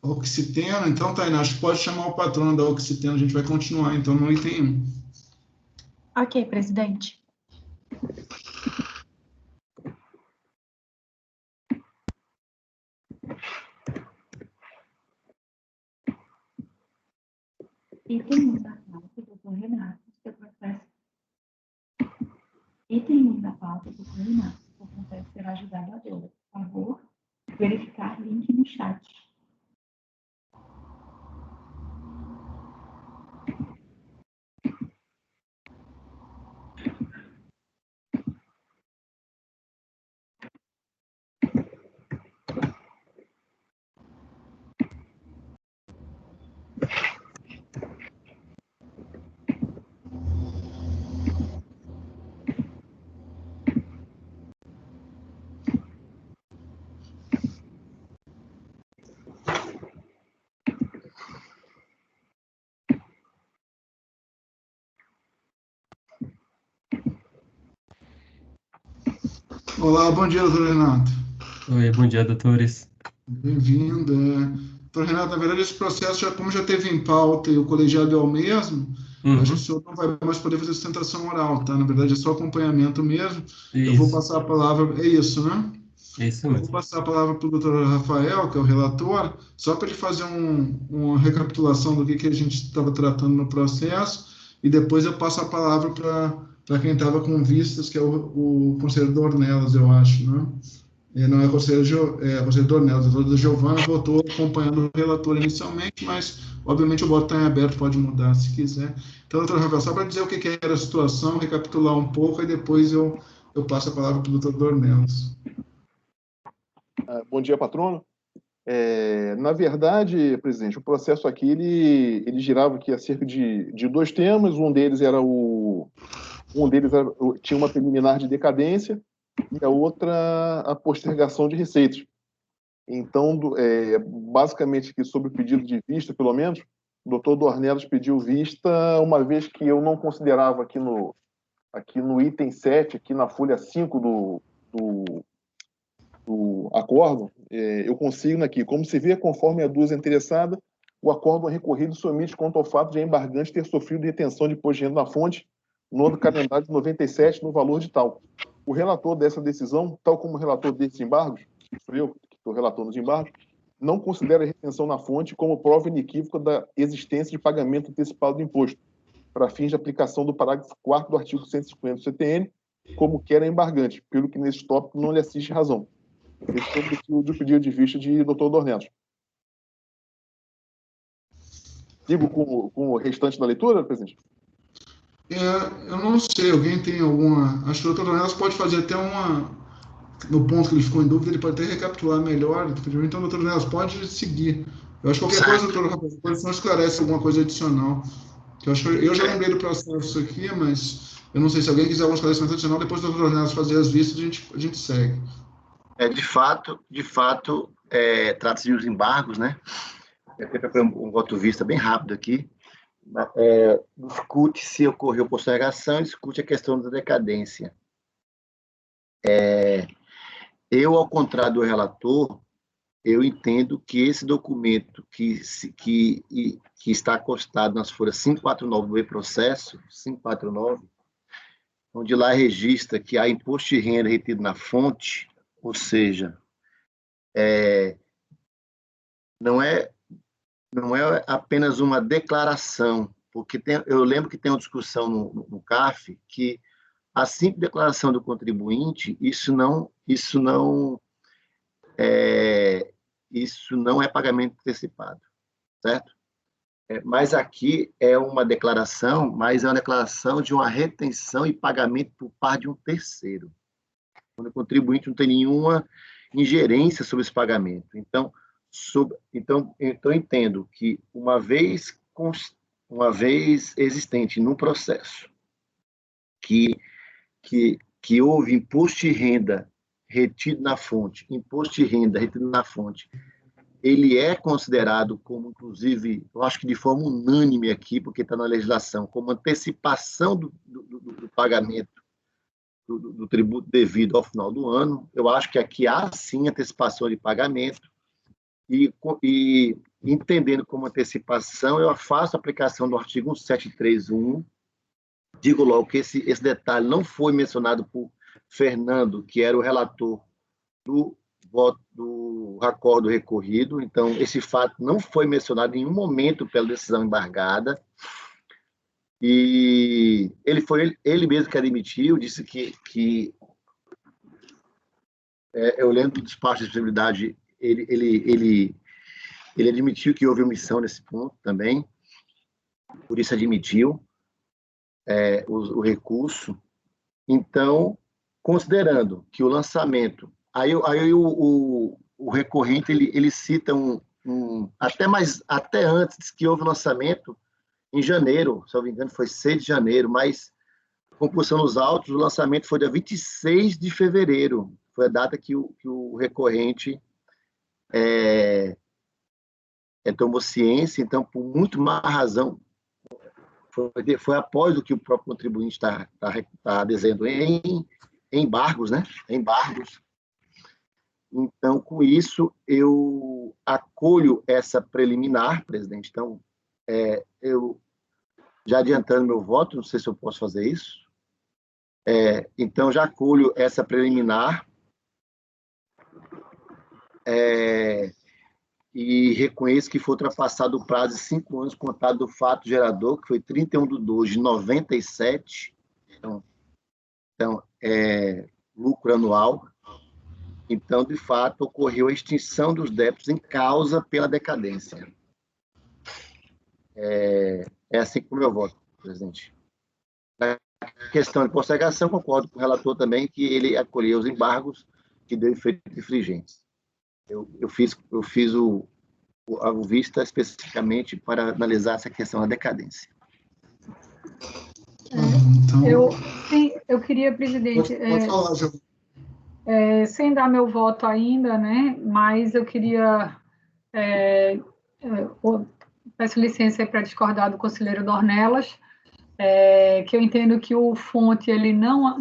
Oxiteno, então, Tainá, acho que pode chamar o patrono da Oxiteno, a gente vai continuar, então, no item 1. Ok, presidente. Item 1 da pauta, doutor Renato, seu processo. Item 1 da pauta, doutor Renato, seu processo será julgado agora. Por favor, verificar link no chat. Olá, bom dia, doutor Renato. Oi, bom dia, doutores. Bem-vindo. Doutor Renato, na verdade, esse processo, como já teve em pauta e o colegiado é o mesmo, acho que o senhor não vai mais poder fazer sustentação oral, tá? Na verdade, é só acompanhamento mesmo. Eu vou passar a palavra, é isso, né? Isso mesmo. Eu vou passar a palavra para o doutor Rafael, que é o relator, só para ele fazer uma recapitulação do que a gente estava tratando no processo, e depois eu passo a palavra para quem estava com vistas, que é o conselheiro Dornelas, eu acho, né? Não é conselheiro Dornelas, a doutora Giovana votou acompanhando o relator inicialmente, mas, obviamente, o voto está em aberto, pode mudar se quiser. Então, doutor Rafael, só para dizer o que era a situação, recapitular um pouco, e depois eu passo a palavra para o doutor Dornelas. Bom dia, patrono. Na verdade, presidente, o processo aqui ele girava aqui acerca de dois temas. Um deles tinha uma preliminar de decadência e a outra a postergação de receitas. Então, basicamente, aqui sobre o pedido de vista, pelo menos, o doutor Dornelas pediu vista, uma vez que eu não considerava aqui no item 7, aqui na folha 5 do acórdão, eu consigno aqui, como se vê, conforme a dúvida interessada, o acórdão recorrido se omite quanto ao fato de a embargante ter sofrido retenção de imposto de renda na fonte no ano do calendário de 97 no valor de tal. O relator dessa decisão, tal como o relator desses embargos, sou eu que estou relator nos embargos, não considera a retenção na fonte como prova inequívoca da existência de pagamento antecipado do imposto, para fins de aplicação do parágrafo 4º do artigo 150 do CTN, como quer a embargante, pelo que nesse tópico não lhe assiste razão. Esse é o motivo do pedido de vista de doutor Dornelas. Sigo com o restante da leitura, presidente? Eu não sei, alguém tem alguma... Acho que o doutor Dornelas pode fazer até no ponto que ele ficou em dúvida, ele pode até recapitular melhor. Então, doutor Dornelas, pode seguir. Eu acho que qualquer coisa, doutor Rafael, não esclarece alguma coisa adicional. Eu já lembrei do processo aqui, mas eu não sei se alguém quiser algum esclarecimento adicional, depois do doutor Dornelas fazer as vistas, a gente segue. De fato, trata-se de uns embargos, né? Eu preparei um voto vista bem rápido aqui. Discute se ocorreu postergação, discute a questão da decadência. Eu, ao contrário do relator, eu entendo que esse documento que está acostado nas folhas 549 do e-processo, 549, onde lá registra que há imposto de renda retido na fonte, ou seja, não é apenas uma declaração, porque eu lembro que tem uma discussão no CAF que a simples declaração do contribuinte, isso não é pagamento antecipado, certo? Mas aqui é uma declaração, mas é uma declaração de uma retenção e pagamento por parte de um terceiro, quando o contribuinte não tem nenhuma ingerência sobre esse pagamento. Então entendo que uma vez existente no processo que houve imposto de renda retido na fonte, ele é considerado como, inclusive, eu acho que de forma unânime aqui, porque está na legislação, como antecipação do pagamento do tributo devido ao final do ano. Eu acho que aqui há, sim, antecipação de pagamento, e entendendo como antecipação, eu faço a aplicação do artigo 1731. Digo logo que esse detalhe não foi mencionado por Fernando, que era o relator do voto do acordo recorrido. Então, esse fato não foi mencionado em nenhum momento pela decisão embargada. E ele mesmo que admitiu, disse que eu lembro do despacho de disponibilidade, ele admitiu que houve omissão nesse ponto também, por isso admitiu o recurso. Então, considerando que o lançamento, aí o recorrente ele cita até antes que houve o lançamento em janeiro, se eu não me engano foi 6 de janeiro, mas compulsão nos autos, o lançamento foi dia 26 de fevereiro, foi a data que o recorrente tomou ciência. Então, por muito má razão, foi após o que o próprio contribuinte está dizendo em embargos, né? Embargos. Então, com isso, eu acolho essa preliminar, presidente. Então, eu, já adiantando meu voto, não sei se eu posso fazer isso. Então, já acolho essa preliminar e reconheço que foi ultrapassado o prazo de 5 anos contado do fato gerador, que foi 31/2/97. Então, lucro anual. Então, de fato, ocorreu a extinção dos débitos em causa pela decadência. É assim como eu voto, presidente. Na questão de postergação, concordo com o relator também que ele acolheu os embargos que deu efeito infringentes. Eu fiz a vista especificamente para analisar essa questão da decadência. Eu queria, presidente... Pode falar, João. Sem dar meu voto ainda, né? Mas eu queria... peço licença para discordar do conselheiro Dornelas, que eu entendo que o fonte ele não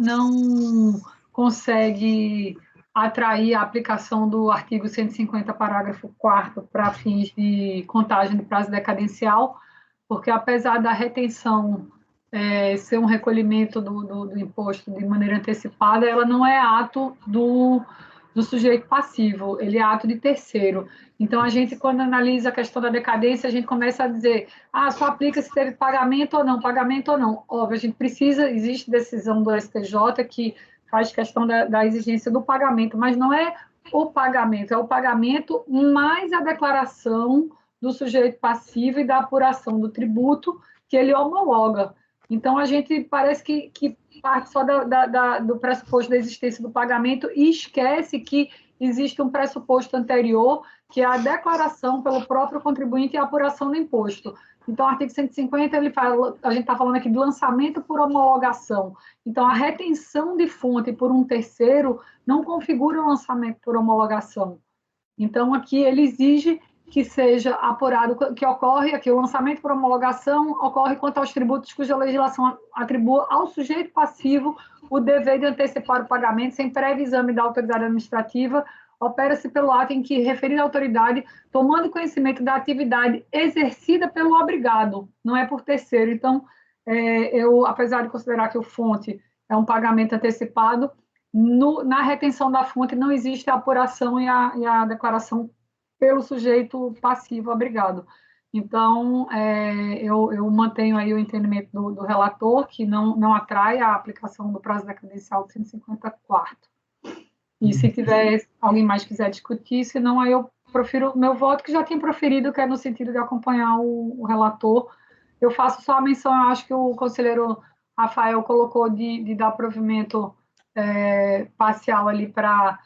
consegue atrair a aplicação do artigo 150, parágrafo 4º, para fins de contagem de prazo decadencial, porque apesar da retenção ser um recolhimento do imposto de maneira antecipada, ela não é ato do sujeito passivo, ele é ato de terceiro. Então, a gente, quando analisa a questão da decadência, a gente começa a dizer, só aplica se teve pagamento ou não, pagamento ou não. Óbvio, a gente precisa, existe decisão do STJ que faz questão da exigência do pagamento, mas não é o pagamento, é o pagamento mais a declaração do sujeito passivo e da apuração do tributo que ele homologa. Então, a gente parece que parte só do pressuposto da existência do pagamento e esquece que existe um pressuposto anterior, que é a declaração pelo próprio contribuinte e a apuração do imposto. Então, o artigo 150, a gente está falando aqui de lançamento por homologação. Então, a retenção de fonte por um terceiro não configura o lançamento por homologação. Então, aqui ele exige que seja apurado, que ocorre aqui, o lançamento por homologação ocorre quanto aos tributos cuja legislação atribua ao sujeito passivo o dever de antecipar o pagamento sem prévio exame da autoridade administrativa, opera-se pelo ato em que referida autoridade, tomando conhecimento da atividade exercida pelo obrigado, não é por terceiro. Então, eu, apesar de considerar que o fonte é um pagamento antecipado, na retenção da fonte não existe a apuração e a declaração pelo sujeito passivo obrigado. Então, eu mantenho aí o entendimento do relator, que não atrai a aplicação do prazo decadencial de 154. E se tiver alguém mais quiser discutir, senão aí eu profiro o meu voto, que já tinha proferido, que é no sentido de acompanhar o relator. Eu faço só a menção, eu acho que o conselheiro Rafael colocou de dar provimento parcial ali para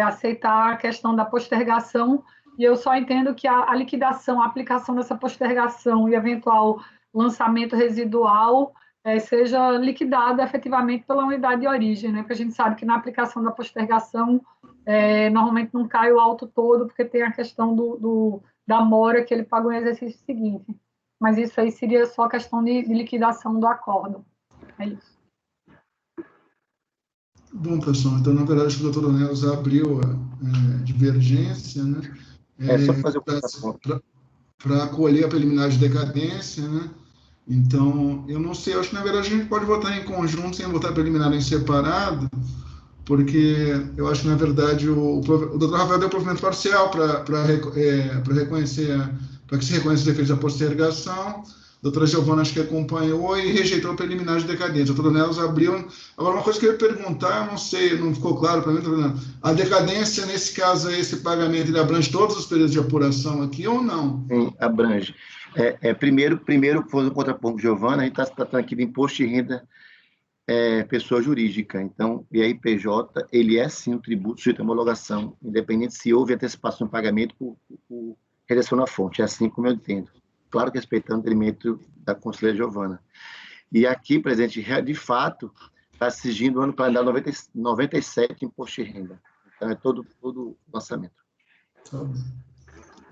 aceitar a questão da postergação, e eu só entendo que a liquidação, a aplicação dessa postergação e eventual lançamento residual seja liquidada efetivamente pela unidade de origem, né? Porque a gente sabe que na aplicação da postergação normalmente não cai o auto todo, porque tem a questão da mora que ele pagou no exercício seguinte. Mas isso aí seria só questão de liquidação do acordo. É isso. Bom, pessoal, então, na verdade, acho que o doutor Dornelas abriu a divergência, né? Para acolher a preliminar de decadência, né? Então, eu não sei, acho que, na verdade, a gente pode votar em conjunto sem votar preliminar em separado, porque eu acho que, na verdade, o doutor Rafael deu provimento parcial para reconhecer, para que se reconheça os efeitos da postergação. A doutora Giovana, acho que acompanhou e rejeitou a preliminar de decadência. A doutora Nelas abriu. Agora, uma coisa que eu ia perguntar, eu não sei, não ficou claro para mim, a decadência, nesse caso, esse pagamento, ele abrange todos os períodos de apuração aqui ou não? Sim, abrange. Primeiro, fazendo um contraponto com Giovana, a gente está tratando aqui de imposto de renda pessoa jurídica. Então, o IRPJ, ele é, sim, um tributo sujeito à homologação, independente se houve antecipação de pagamento por redação na fonte. É assim como eu entendo. Claro que respeitando o entendimento da conselheira Giovana. E aqui, presidente, de fato, está exigindo o ano calendário 97 imposto de renda. Então, é todo o lançamento.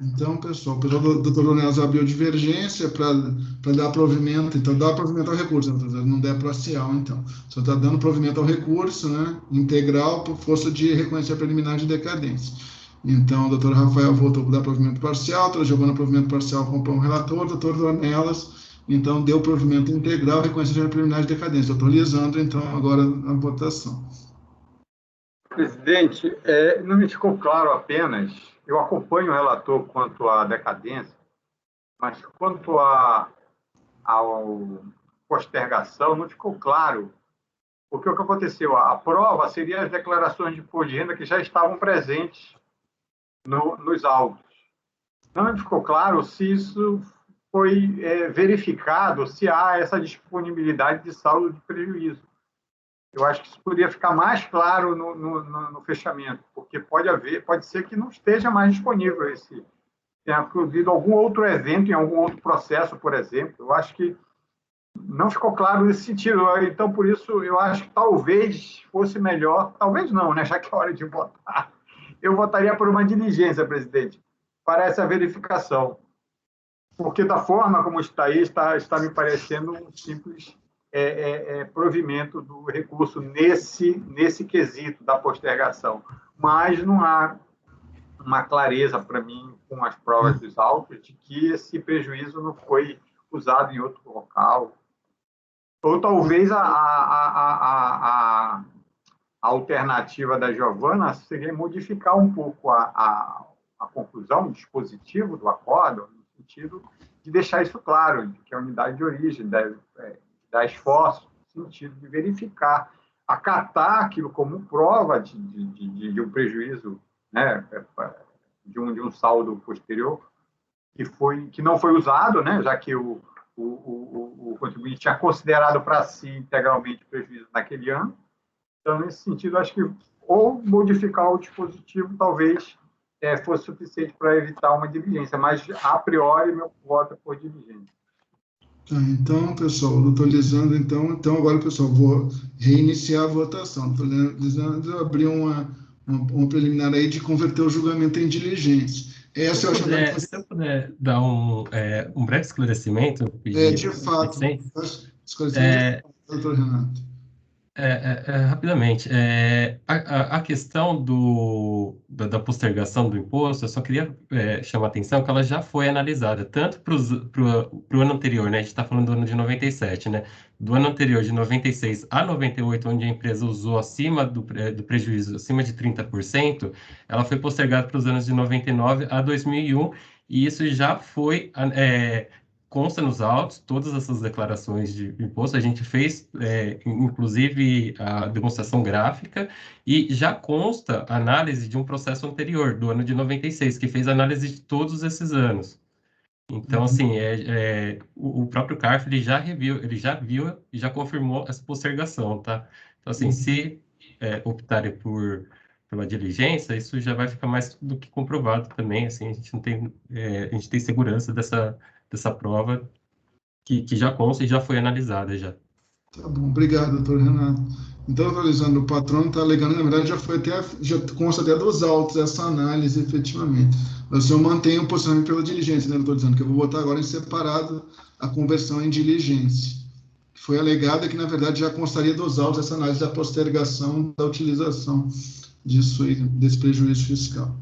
Então, pessoal, o doutor Leonel abriu divergência para dar provimento, então dá provimento ao recurso, não der parcial, então. Só está dando provimento ao recurso, né, integral, por força de reconhecer a preliminar de decadência. Então, o doutor Rafael votou para dar provimento parcial, a doutora Giovana provimento parcial acompanha o relator, o doutor Dornelas, então, deu provimento integral, reconhecendo a preliminar de decadência. Doutor Lisandro, então, agora a votação. Presidente, não me ficou claro apenas, eu acompanho o relator quanto à decadência, mas quanto à postergação, não ficou claro, porque o que aconteceu? A prova seria as declarações de imposto de renda que já estavam presentes nos autos. Não me ficou claro se isso foi verificado, se há essa disponibilidade de saldo de prejuízo. Eu acho que isso poderia ficar mais claro no fechamento, porque pode ser que não esteja mais disponível tenha ocorrido algum outro evento em algum outro processo, por exemplo. Eu acho que não ficou claro nesse sentido. Então, por isso, eu acho que talvez fosse melhor, talvez não, né? Já que é hora de votar, eu votaria por uma diligência, presidente, para essa verificação. Porque da forma como está aí, está me parecendo um simples provimento do recurso nesse quesito da postergação. Mas não há uma clareza para mim, com as provas dos autos, de que esse prejuízo não foi usado em outro local. Ou talvez a alternativa da Giovana seria modificar um pouco a conclusão, o dispositivo do acordo, no sentido de deixar isso claro, de que a unidade de origem deve dar esforço, no sentido de verificar, acatar aquilo como prova de um prejuízo, né, de um saldo posterior que não foi usado, né, já que o contribuinte tinha considerado para si integralmente o prejuízo naquele ano. Então, nesse sentido, acho que ou modificar o dispositivo talvez fosse suficiente para evitar uma diligência, mas, a priori, meu voto é por diligência. Então, pessoal, o doutor Lisandro, então agora, pessoal, vou reiniciar a votação. O doutor Lisandro abriu uma preliminar aí de converter o julgamento em diligência. Se eu puder dar um breve esclarecimento, de fato, esclarecimento, doutor Renato. Rapidamente, a questão da postergação do imposto, eu só queria chamar a atenção que ela já foi analisada, tanto para o ano anterior, né? A gente está falando do ano de 97, né? Do ano anterior, de 96 a 98, onde a empresa usou acima do prejuízo, acima de 30%, ela foi postergada para os anos de 99 a 2001, e isso já foi... consta nos autos todas essas declarações de imposto, a gente fez, inclusive, a demonstração gráfica, e já consta a análise de um processo anterior, do ano de 96, que fez análise de todos esses anos. Então, assim, o próprio CARF, ele já viu e já confirmou essa postergação, tá? Então, assim, se optarem pela diligência, isso já vai ficar mais do que comprovado também, assim, a gente não tem, a gente tem segurança dessa prova que já consta e já foi analisada já. Tá bom, obrigado, doutor Renato. Então, atualizando, o patrono está alegando, na verdade, já consta até dos autos essa análise, efetivamente. Mas eu mantenho o posicionamento pela diligência, né, doutor Lisandro, que eu vou botar agora em separado a conversão em diligência. Foi alegada que, na verdade, já constaria dos autos essa análise da postergação da utilização desse prejuízo fiscal.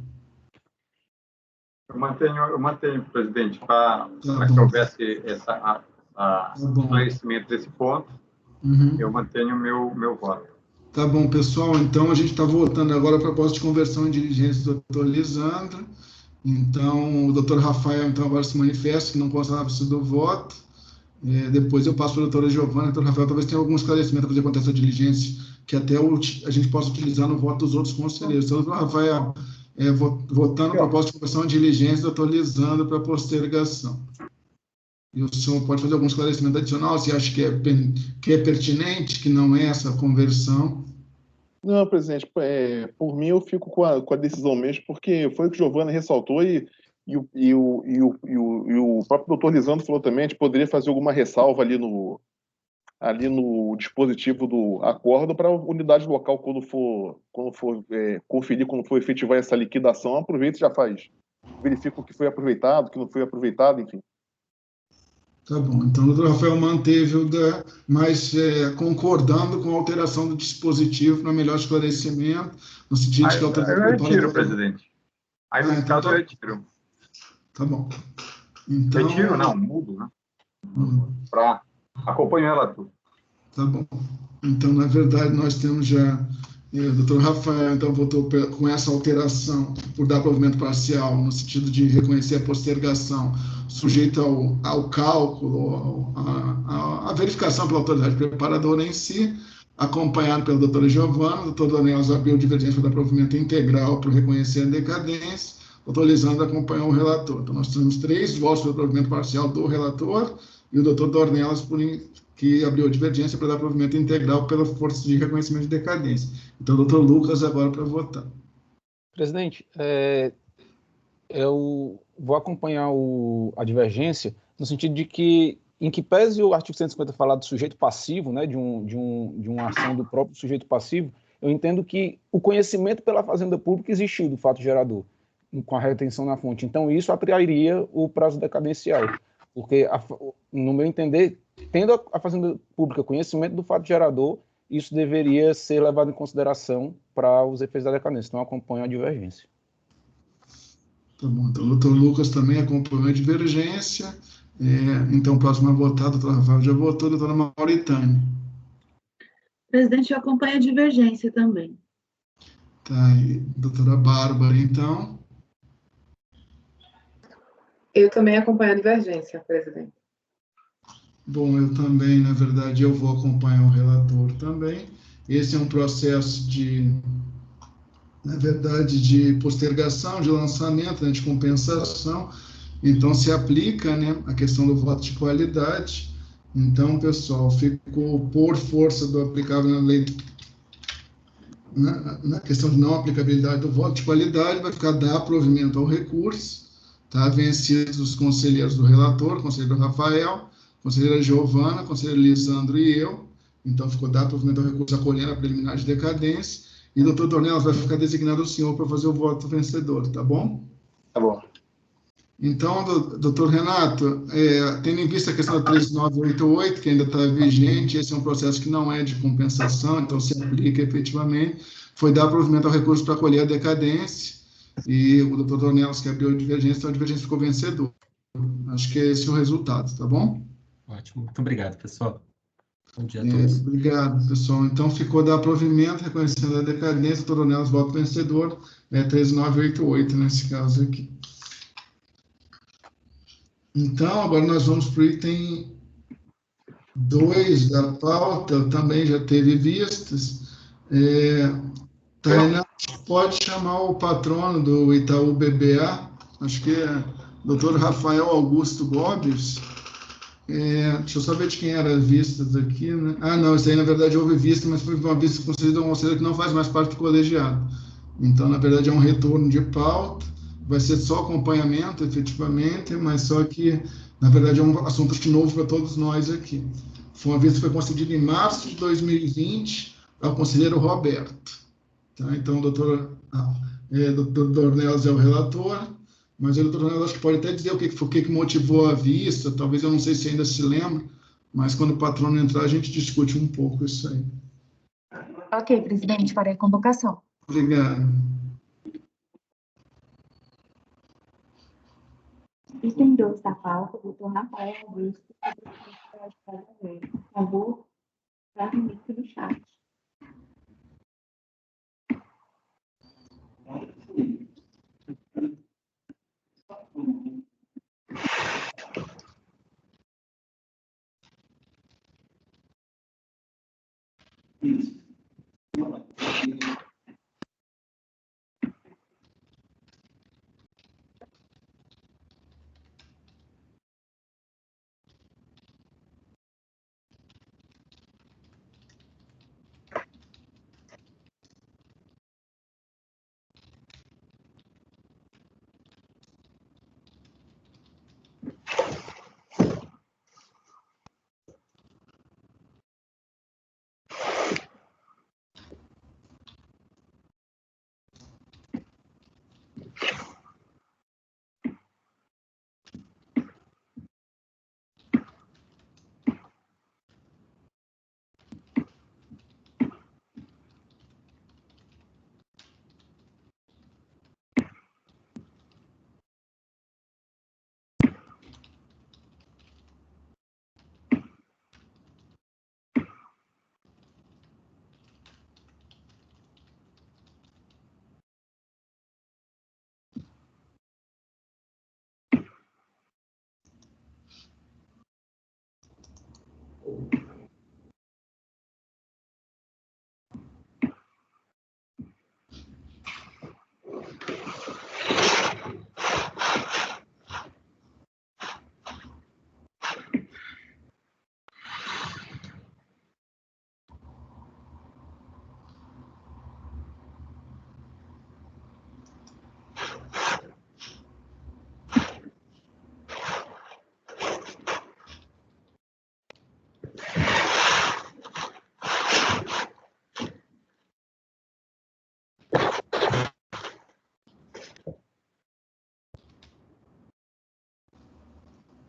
Eu mantenho, presidente, para que houvesse esse esclarecimento desse ponto. Eu mantenho meu voto. Tá bom, pessoal. Então, a gente está votando agora a proposta de conversão em diligência do doutor Lisandro. Então, o doutor Rafael, então, agora se manifesta, que não consta do voto. Depois eu passo para a doutora Giovana. Doutor Rafael, talvez tenha algum esclarecimento para fazer acontecer essa diligência, que até a gente possa utilizar no voto dos outros conselheiros. Então, doutor Rafael, votando a proposta de conversão em diligência, doutor Lisandro, para postergação. E o senhor pode fazer algum esclarecimento adicional, se acha que é pertinente, que não é essa conversão? Não, presidente, por mim eu fico com a decisão mesmo, porque foi o que Giovana ressaltou e o próprio doutor Lisandro falou também, a gente poderia fazer alguma ressalva ali no dispositivo do acordo para a unidade local, quando for conferir, quando for efetivar essa liquidação, aproveita e já faz verifica o que foi aproveitado, o que não foi aproveitado, enfim. Tá bom. Então, o doutor Rafael manteve mas concordando com a alteração do dispositivo para melhor esclarecimento, no sentido de que a autorização... Eu retiro, presidente. Aí, nesse caso, eu retiro. Tá bom. Então... Retiro, não, mudo, né? Acompanho ela tudo. Tá bom. Então, na verdade, nós temos já... O doutor Rafael, então, votou com essa alteração por dar provimento parcial, no sentido de reconhecer a postergação sujeita ao cálculo, à verificação pela autoridade preparadora em si, acompanhado pela doutora Giovana. O doutor Daniel abriu divergência para provimento integral para reconhecer a decadência. O doutor Lisandro acompanhou o relator. Então, nós temos 3 votos pelo provimento parcial do relator e o doutor Dornelas, que abriu a divergência para dar provimento integral pela força de reconhecimento de decadência. Então, doutor Lucas, agora para votar. Presidente, eu vou acompanhar a divergência no sentido de que, em que pese o artigo 150 falar do sujeito passivo, né, de uma ação do próprio sujeito passivo, eu entendo que o conhecimento pela Fazenda Pública existiu do fato gerador, com a retenção na fonte. Então, isso atrairia o prazo decadencial, porque, no meu entender, tendo a Fazenda Pública conhecimento do fato gerador, isso deveria ser levado em consideração para os efeitos da decadência. Então, acompanho a divergência. Tá bom. Então, o doutor Lucas também acompanhou a divergência. Então, próximo a votar, o doutor Rafael já votou, a doutora Mauritânia. Presidente, eu acompanho a divergência também. Tá, e doutora Bárbara, então. Eu também acompanho a divergência, presidente. Bom, eu também, na verdade, eu vou acompanhar o relator também. Esse é um processo na verdade, de postergação, de lançamento, né, de compensação. Então, se aplica, né, a questão do voto de qualidade. Então, pessoal, ficou por força do aplicável na lei, na questão de não aplicabilidade do voto de qualidade, vai ficar dar provimento ao recurso, tá? Vencidos os conselheiros do relator, conselheiro Rafael, conselheira Giovana, conselheiro Lisandro e eu. Então, ficou dar provimento ao recurso acolhendo a preliminar de decadência. E o doutor Dornelas vai ficar designado o senhor para fazer o voto vencedor, tá bom? Tá bom. Então, doutor Renato, tendo em vista a questão da 13988, que ainda está vigente, esse é um processo que não é de compensação, então se aplica efetivamente, foi dar provimento ao recurso para acolher a decadência, e o doutor Dornelas que abriu a divergência, então a divergência ficou vencedor. Acho que esse é o resultado, tá bom? Ótimo, muito obrigado, pessoal. Bom dia a todos. Obrigado, pessoal. Então, ficou dar provimento, reconhecendo a decadência, doutor Dornelas, voto vencedor, 13988, nesse caso aqui. Então, agora nós vamos para o item 2 da pauta, também já teve vistas. Tainá, pode chamar o patrono do Itaú BBA, acho que é o Dr. Rafael Augusto Gomes. Deixa eu só ver de quem era vistas aqui, né? Ah, não, isso aí na verdade houve vista, mas foi uma vista concedida a um conselheiro que não faz mais parte do colegiado. Então, na verdade, é um retorno de pauta, vai ser só acompanhamento, efetivamente, mas só que, na verdade, é um assunto novo para todos nós aqui. Foi uma vista que foi concedida em março de 2020 ao conselheiro Roberto. Tá? Então, o doutor Dornelas é o relator, mas o doutor Dornelas acho que pode até dizer o que motivou a vista, talvez eu não sei se ainda se lembra, mas quando o patrono entrar, a gente discute um pouco isso aí. Ok, presidente, farei a convocação. Obrigado. Item 2 da pauta, doutor Rafael Augusto, por favor, para o início do chat.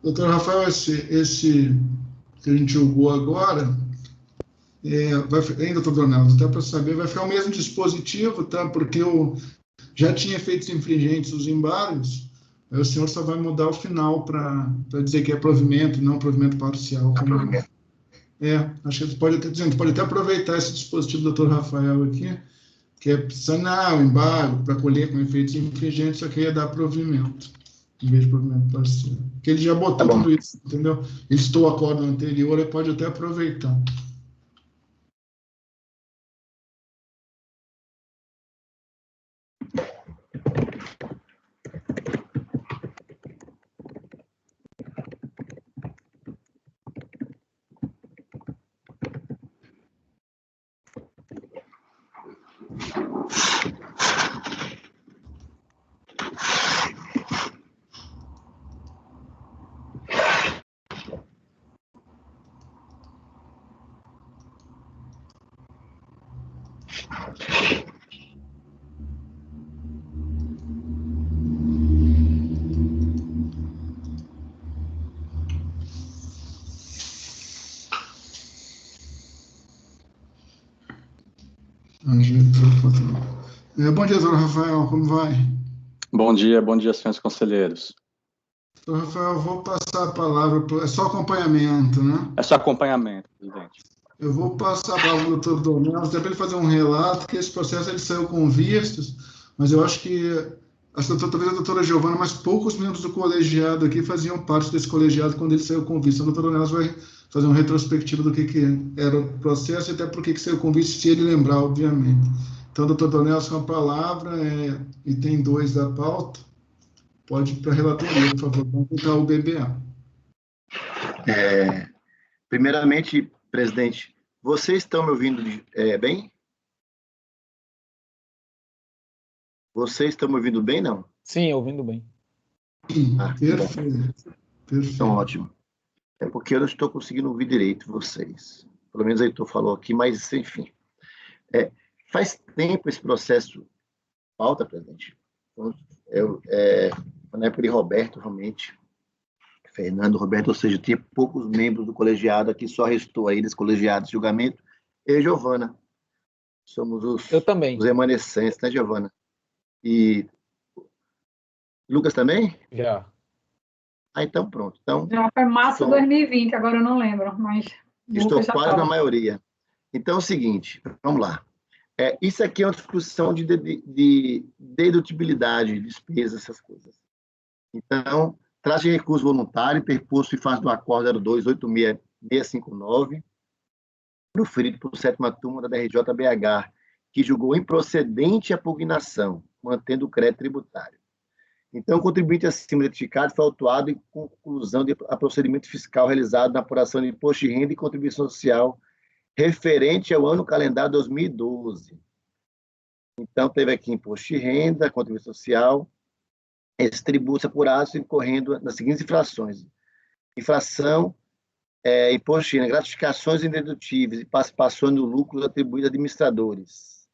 Doutor Rafael, esse que a gente julgou agora, doutor Donaldo, até para saber, vai ficar o mesmo dispositivo, tá? Porque eu já tinha feito os infringentes, os embargos, aí o senhor só vai mudar o final para dizer que é provimento, não provimento parcial. Acho que pode até aproveitar esse dispositivo do doutor Rafael aqui, que é sanar o embargo para colher com efeitos infringentes, só que ia dar provimento, em vez de provimento parcial. Porque ele já botou tudo isso, entendeu? Ele listou o acordo anterior, ele pode até aproveitar. Bom dia, doutor Rafael, como vai? Bom dia, senhores conselheiros. Doutor Rafael, eu vou passar a palavra, é só acompanhamento, né? É só acompanhamento, presidente. Eu vou passar a palavra para o doutor Donaldo, até para ele fazer um relato, que esse processo ele saiu com vistas, mas eu acho que talvez a doutora Giovana, mas poucos membros do colegiado aqui faziam parte desse colegiado quando ele saiu com vista. Então, o doutor Donaldo vai fazer uma retrospectiva do que era o processo e até por que saiu com vista, se ele lembrar, obviamente. Então, doutor Donelson, com a palavra, item 2 da pauta, pode ir para a relatoria, por favor, vamos tentar o BBA. Primeiramente, presidente, vocês estão me ouvindo bem? Vocês estão me ouvindo bem, não? Sim, ouvindo bem. Perfeito. Então, ótimo. É porque eu não estou conseguindo ouvir direito vocês. Pelo menos o Heitor falou aqui, mas, enfim. Faz tempo esse processo pauta, presidente. Na época de Roberto, realmente, Fernando, Roberto, ou seja, tinha poucos membros do colegiado, aqui só restou aí desse colegiado de julgamento, eu e Giovana. Somos os remanescentes, né, Giovana? E Lucas também? Já. Então pronto. Então, já foi março de 2020, agora eu não lembro, mas... Estou quase na maioria. Então é o seguinte, vamos lá. Isso aqui é uma discussão de dedutibilidade, despesas, essas coisas. Então, traz de recurso voluntário, interposto em face do acordo 028659, proferido por 7ª turma da DRJ-BH, que julgou improcedente a pugnação, mantendo o crédito tributário. Então, o contribuinte acima identificado foi autuado em conclusão a procedimento fiscal realizado na apuração de imposto de renda e contribuição social referente ao ano calendário 2012. Então, teve aqui imposto de renda, contribuição social, esses tributos apurados incorrendo nas seguintes infrações. Infração, imposto de renda, gratificações indedutíveis e participações no lucro atribuídos a administradores.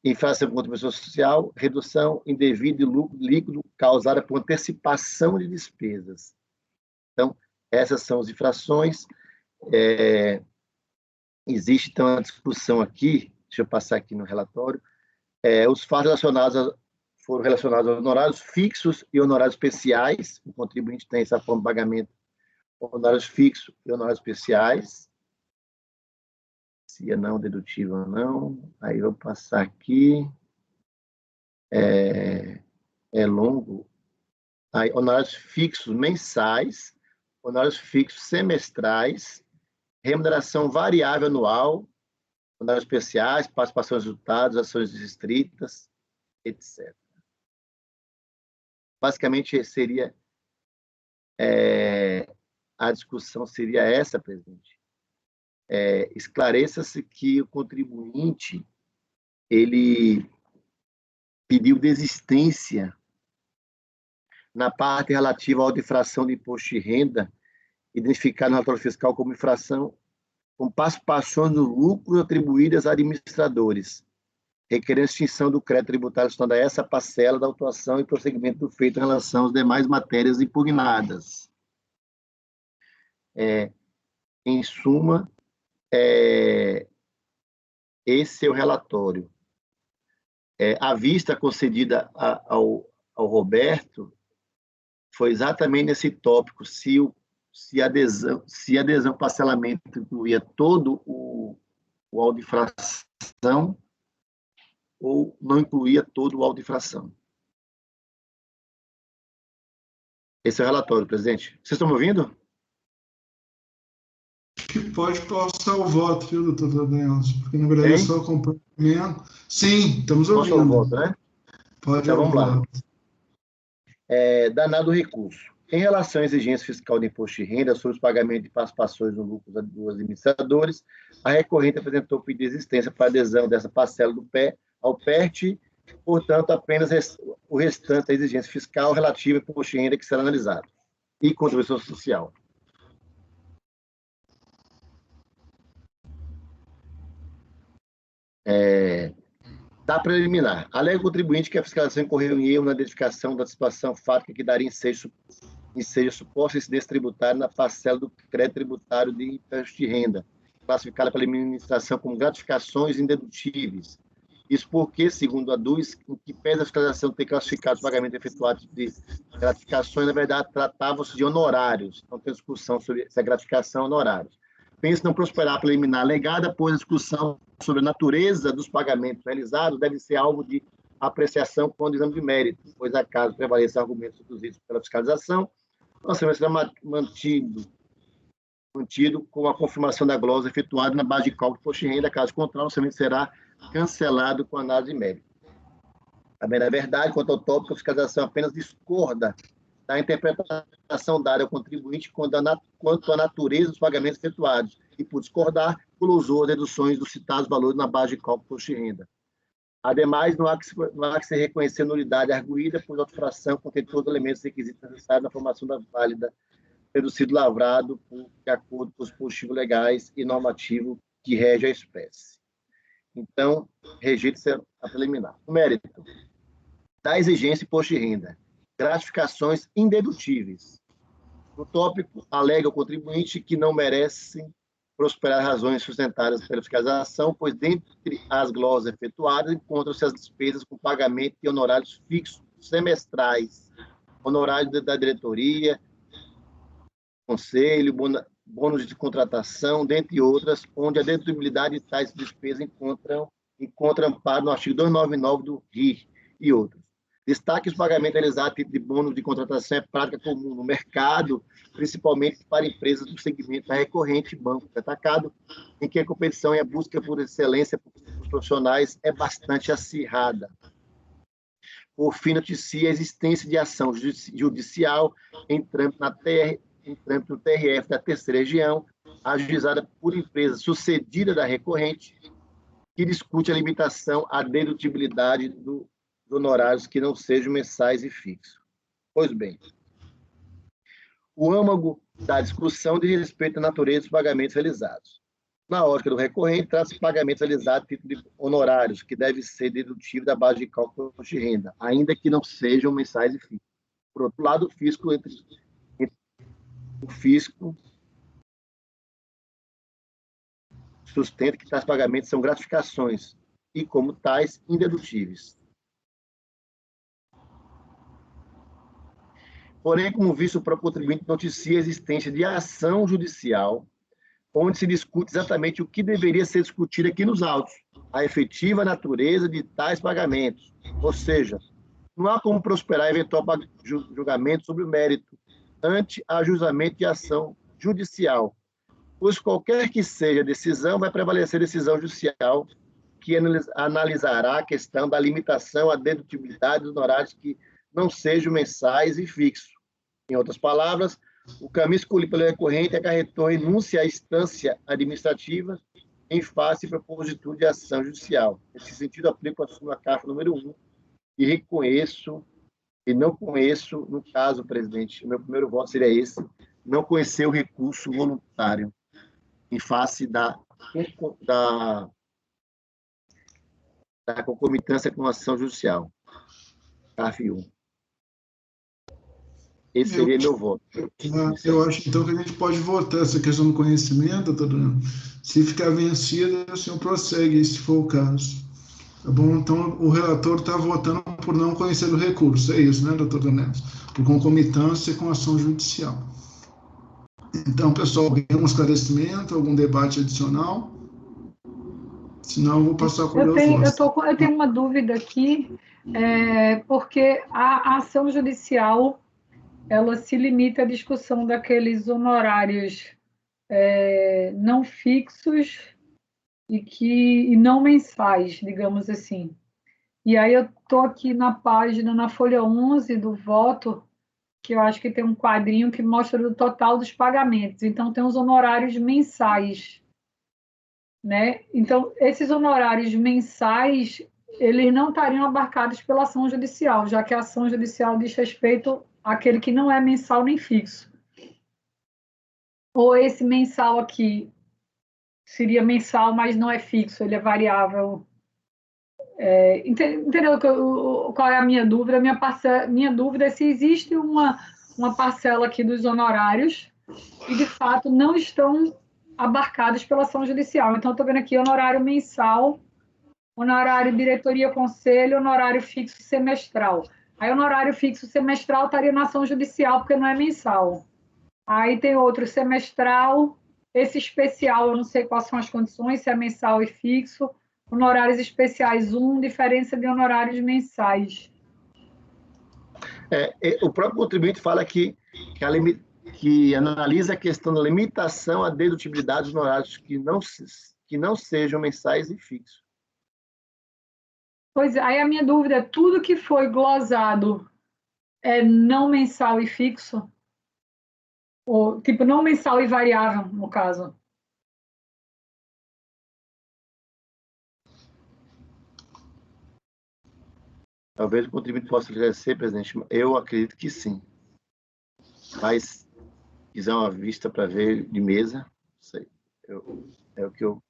Infração de contribuição social, redução indevida de lucro líquido causada por antecipação de despesas. Então, essas são as infrações. Existe, então, uma discussão aqui, deixa eu passar aqui no relatório, os fatos foram relacionados aos honorários fixos e honorários especiais. O contribuinte tem essa forma de pagamento, honorários fixos e honorários especiais. Se é não dedutível ou não. Aí eu vou passar aqui. É longo. Aí, honorários fixos mensais honorários fixos semestrais, remuneração variável anual, honorários especiais, participação em resultados, ações restritas, etc. Basicamente, seria a discussão seria essa, presidente. Esclareça-se que o contribuinte ele pediu desistência na parte relativa à auto-infração de imposto de renda, identificada no relatório fiscal como infração com participações no lucro atribuídas a administradores, requerendo extinção do crédito tributário estando a essa parcela da autuação e prosseguimento do feito em relação às demais matérias impugnadas. Em suma, esse é o relatório. A vista concedida ao Roberto foi exatamente nesse tópico, se adesão parcelamento incluía todo o auto-infração ou não incluía todo o auto-infração. Esse é o relatório, presidente. Vocês estão me ouvindo? Pode passar o voto, viu, doutor Daniel? Porque, na verdade, é só acompanhamento. Sim, estamos ouvindo. Posso o voto, né? Pode. Então, vamos lá. Danado o recurso. Em relação à exigência fiscal de imposto de renda sobre os pagamentos de participações no lucro dos administradores, a recorrente apresentou pedido de existência para adesão dessa parcela ao PERT, portanto, apenas o restante da exigência fiscal relativa ao imposto de renda que será analisado, e contribuição social. Da preliminar. Alega o contribuinte que a fiscalização incorreu em erro na identificação da situação fática que daria ensejo suposta incidência tributária na parcela do crédito tributário de imposto de renda, classificada pela administração como gratificações indedutíveis. Isso porque, segundo a DUS, em que pese a fiscalização ter classificado os pagamentos efetuados de gratificações, na verdade, tratavam-se de honorários. Não tem discussão sobre se é gratificação ou honorários. Pensa não prosperar a preliminar alegada, pois a discussão sobre a natureza dos pagamentos realizados deve ser alvo de apreciação quando exame de mérito, pois acaso prevaleçam argumentos introduzidos pela fiscalização, o lançamento será mantido com a confirmação da glosa efetuada na base de cálculo de imposto de renda, caso contrário, o lançamento será cancelado com análise de mérito. Também, na verdade, quanto ao tópico, a fiscalização apenas discorda da interpretação dada ao contribuinte quanto à natureza dos pagamentos efetuados e, por discordar, glosou as deduções dos citados valores na base de cálculo de imposto de renda. Ademais, não há que se reconhecer nulidade arguída, pois a auto-infração contém todos os elementos requisitos necessários na formação da válida, tendo sido lavrado de acordo com os dispositivos legais e normativos que rege a espécie. Então, rejeita-se a preliminar. O mérito da exigência de imposto de renda. Gratificações indedutíveis. No tópico, alega o contribuinte que não merecem prosperar razões sustentadas pela fiscalização, pois dentre as glosas efetuadas encontram-se as despesas com pagamento de honorários fixos semestrais, honorários da diretoria, conselho, bônus de contratação, dentre outras, onde a dedutibilidade de tais despesas encontra amparo no artigo 299 do RIR e outros. Destaque os pagamentos realizados de bônus de contratação é prática comum no mercado, principalmente para empresas do segmento recorrente, banco atacado, em que a competição e a busca por excelência dos profissionais é bastante acirrada. Por fim, noticia a existência de ação judicial em trâmite no TRF da Terceira Região, ajuizada por empresa sucedida da recorrente, que discute a limitação à dedutibilidade dos honorários que não sejam mensais e fixos. Pois bem, o âmago da discussão diz respeito à natureza dos pagamentos realizados. Na ótica do recorrente, trata-se de pagamentos realizados a título de honorários, que deve ser dedutivo da base de cálculo de renda, ainda que não sejam mensais e fixos. Por outro lado, o fisco sustenta que tais pagamentos são gratificações e, como tais, indedutíveis. Porém, como visto, o próprio contribuinte noticia a existência de ação judicial onde se discute exatamente o que deveria ser discutido aqui nos autos, a efetiva natureza de tais pagamentos. Ou seja, não há como prosperar eventual julgamento sobre o mérito, ante ajuizamento de ação judicial, pois qualquer que seja a decisão, vai prevalecer a decisão judicial, que analisará a questão da limitação à dedutibilidade dos honorários que não sejam mensais e fixos. Em outras palavras, o caminho escolhido pelo recorrente acarretou renúncia à instância administrativa em face e propositura de ação judicial. Nesse sentido, aplico a súmula CAF número 1 e reconheço, e não conheço, no caso, presidente, o meu primeiro voto seria esse, não conhecer o recurso voluntário em face da concomitância com a ação judicial. CAF 1. Esse seria meu voto. Eu acho, então, que a gente pode votar essa questão do conhecimento, doutor Daniel. Se ficar vencida, o senhor prossegue, se for o caso. Tá bom? Então, o relator está votando por não conhecer o recurso. É isso, né, doutor Daniel? Por concomitância com a ação judicial. Então, pessoal, algum esclarecimento, algum debate adicional? Senão, eu vou passar por eu tenho uma dúvida aqui, porque a ação judicial ela se limita à discussão daqueles honorários não fixos e não mensais, digamos assim. E aí eu estou aqui na folha 11 do voto, que eu acho que tem um quadrinho que mostra o total dos pagamentos. Então, tem os honorários mensais, né? Então, esses honorários mensais, eles não estariam abarcados pela ação judicial, já que a ação judicial diz respeito àquele que não é mensal nem fixo. Ou esse mensal aqui seria mensal, mas não é fixo, ele é variável. Entendeu qual é a minha dúvida? Minha dúvida é se existe uma parcela aqui dos honorários e, de fato, não estão abarcados pela ação judicial. Então, estou vendo aqui honorário mensal, honorário diretoria-conselho, honorário fixo semestral. Aí, honorário fixo semestral estaria na ação judicial, porque não é mensal. Aí tem outro semestral, esse especial, eu não sei quais são as condições, se é mensal e fixo. Honorários especiais 1, diferença de honorários mensais. O próprio contribuinte fala que analisa a questão da limitação à dedutibilidade dos honorários que não sejam mensais e fixos. Pois é, aí a minha dúvida é, tudo que foi glosado é não mensal e fixo? Ou, tipo, não mensal e variável, no caso? Talvez o contribuinte possa esclarecer, presidente. Eu acredito que sim. Mas, se quiser uma vista para ver de mesa, não sei. É o que eu...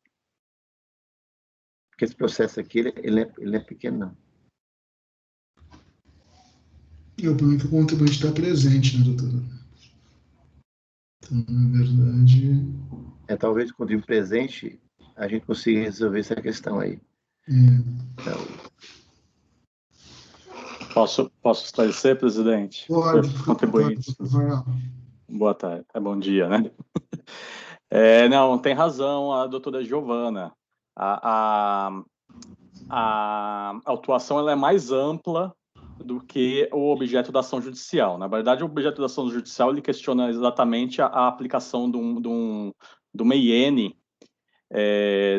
Porque esse processo aqui, ele é pequeno, não. O problema é que o contribuinte está presente, né, doutora? Então, na verdade... Talvez o contribuinte presente, a gente consiga resolver essa questão aí. Então... Posso esclarecer, presidente? Pode. Contribuinte. Boa tarde. Bom dia, né? Não, tem razão a doutora Giovana. A autuação ela é mais ampla do que o objeto da ação judicial. Na verdade, o objeto da ação judicial ele questiona exatamente a aplicação do MEIN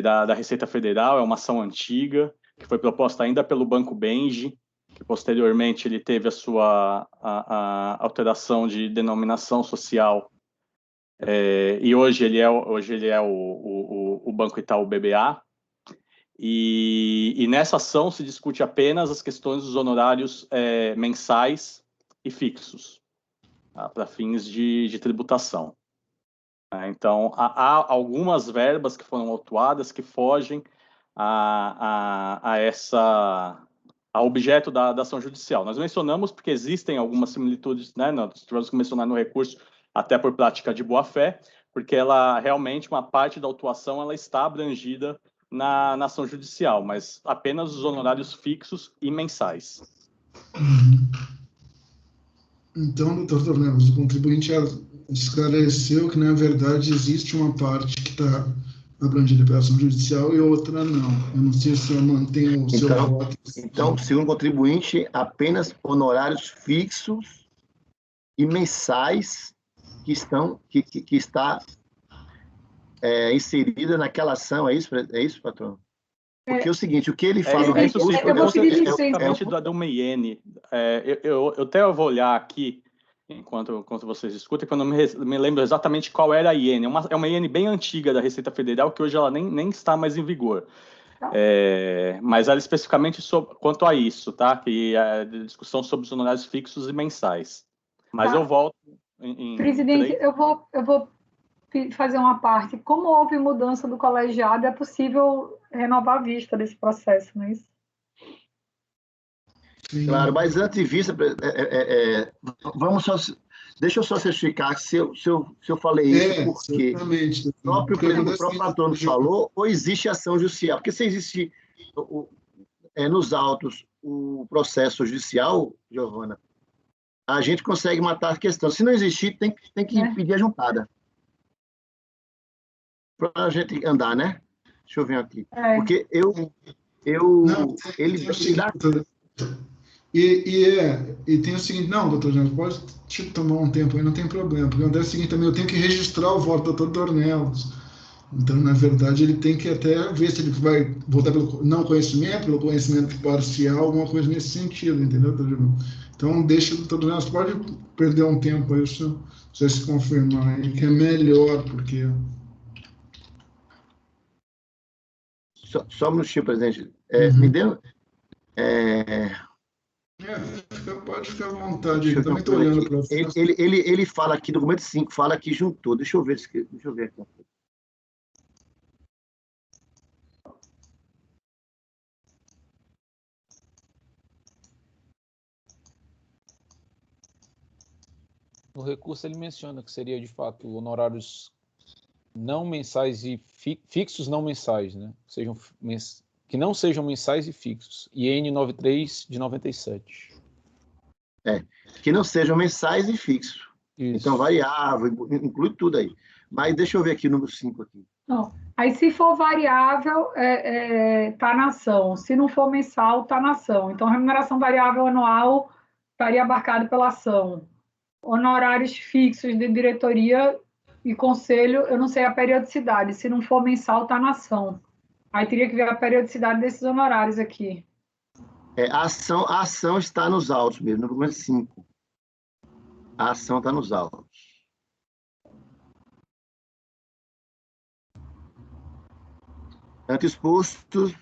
da Receita Federal. É uma ação antiga, que foi proposta ainda pelo Banco Benji, que posteriormente ele teve a sua alteração de denominação social, e hoje ele é o Banco Itaú BBA, e nessa ação se discute apenas as questões dos honorários mensais e fixos, para fins de tributação. Então, há algumas verbas que foram autuadas que fogem a objeto da ação judicial. Nós mencionamos porque existem algumas similitudes, né? Nós tivemos que mencionar no recurso, até por prática de boa-fé, porque ela realmente, uma parte da autuação, ela está abrangida na ação judicial, mas apenas os honorários fixos e mensais. Então, doutor Tornelos, o contribuinte esclareceu que, na verdade, existe uma parte que está abrangida pela ação judicial e outra não. Eu não sei se o senhor mantém o seu voto. Então, segundo o contribuinte, apenas honorários fixos e mensais que está inserida naquela ação. É isso, patrão? Porque é o seguinte, o que ele fala... É isso sim, especificamente do MEIN. Eu até vou olhar aqui, enquanto vocês discutem, quando eu me lembro exatamente qual era a IN. É uma IN bem antiga da Receita Federal, que hoje ela nem está mais em vigor. Mas ela especificamente quanto a isso, tá? Que é a discussão sobre os honorários fixos e mensais. Mas eu volto em Presidente, eu vou fazer uma parte. Como houve mudança do colegiado, é possível renovar a vista desse processo, não é isso? Sim. Claro, mas antes de vista, vamos só... Deixa eu só certificar se eu falei isso porque o próprio Antônio falou, ou existe ação judicial. Porque se existe nos autos o processo judicial, Giovana, a gente consegue matar a questão. Se não existir, tem que pedir a juntada. Para a gente andar, né? Deixa eu ver aqui. Porque ele dá... E tem o seguinte, não, doutor Jorge, pode te tomar um tempo aí, não tem problema, porque é o seguinte também, eu tenho que registrar o voto do doutor Dornelos. Então, na verdade, ele tem que até ver se ele vai votar pelo não conhecimento, pelo conhecimento parcial, alguma coisa nesse sentido, entendeu, doutor Jorge? Então, deixa o doutor Dornelos, pode perder um tempo aí, se você se confirmar aí, que é melhor, porque... Só um minutinho, presidente. Me deu... Pode ficar à vontade, eu também estou olhando para você. Ele fala aqui, documento 5, fala que juntou. Deixa eu ver aqui. No recurso ele menciona que seria, de fato, honorários não mensais e fixos não mensais, né? Que não sejam mensais e fixos. IN 93 de 97. Que não sejam mensais e fixos. Isso. Então, variável, inclui tudo aí. Mas deixa eu ver aqui o número 5 aqui. Não. Aí, se for variável, está na ação. Se não for mensal, está na ação. Então, remuneração variável anual estaria abarcada pela ação. Honorários fixos de diretoria e conselho, eu não sei a periodicidade. Se não for mensal, está na ação. Aí teria que ver a periodicidade desses honorários aqui. A ação está nos autos mesmo, no documento 5. A ação está nos autos. Tanto exposto,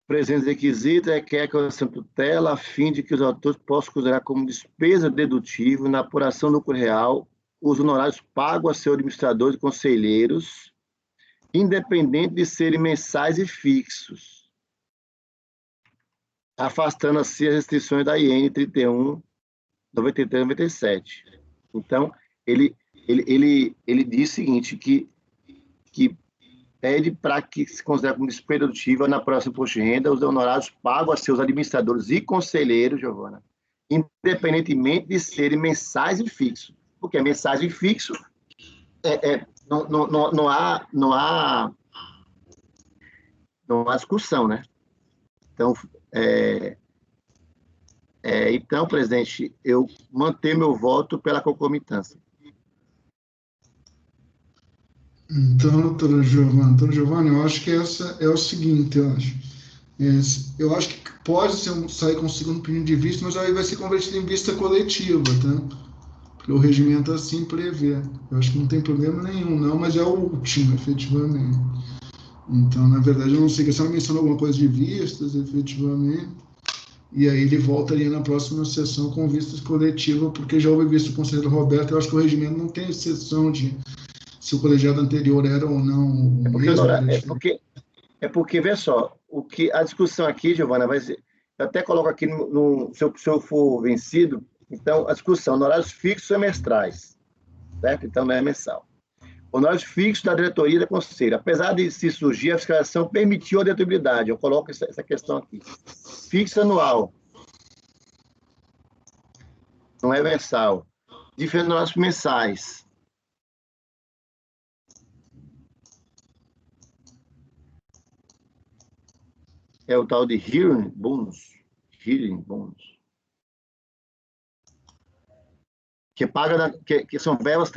presente requisito que a tutela, a fim de que os autores possam considerar como despesa dedutível na apuração do lucro real os honorários pagos a seus administradores e conselheiros, independente de serem mensais e fixos, afastando assim as restrições da IN 31, 93, 97. Então, ele diz o seguinte, que pede para que se considere como despesa dedutível na próxima imposto de renda os honorários pagos a seus administradores e conselheiros, Giovana, independentemente de serem mensais e fixos. Porque mensais e fixos não há discussão, né? Então, então, presidente, eu mantenho meu voto pela concomitância. Então, doutora Giovana, eu acho que essa é o seguinte, eu acho que pode sair com o segundo pedido de vista, mas aí vai ser convertido em vista coletiva, tá? Porque o regimento assim prevê. Eu acho que não tem problema nenhum, não, mas é o último, efetivamente. Então, na verdade, eu não sei, que a senhora mencionou alguma coisa de vistas, efetivamente, e aí ele voltaria na próxima sessão com vistas coletivas, porque já houve vista do conselheiro Roberto, eu acho que o regimento não tem exceção de se o colegiado anterior era ou não o mesmo. Porque, vê só, a discussão aqui, Giovana, vai ser, eu até coloco aqui, se eu for vencido, então, a discussão, honorários fixos semestrais, certo? Então, não é mensal. Honorários fixos da diretoria da conselho. Apesar de se surgir, a fiscalização permitiu a dedutibilidade. Eu coloco essa questão aqui. Fixo anual. Não é mensal. Diferente dos honorários mensais. É o tal de hearing bônus. que são verbas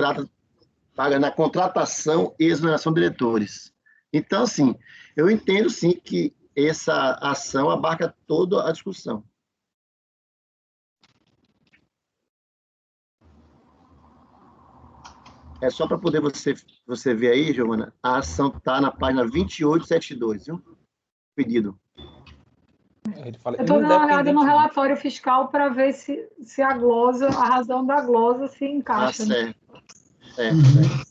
paga na contratação e exoneração de diretores. Então, assim, eu entendo, sim, que essa ação abarca toda a discussão. É só para poder você ver aí, Giovana, a ação está na página 2872, viu? Pedido. Eu estou dando uma olhada no relatório fiscal para ver se a glosa, a razão da glosa se encaixa. Ah, certo. Certo.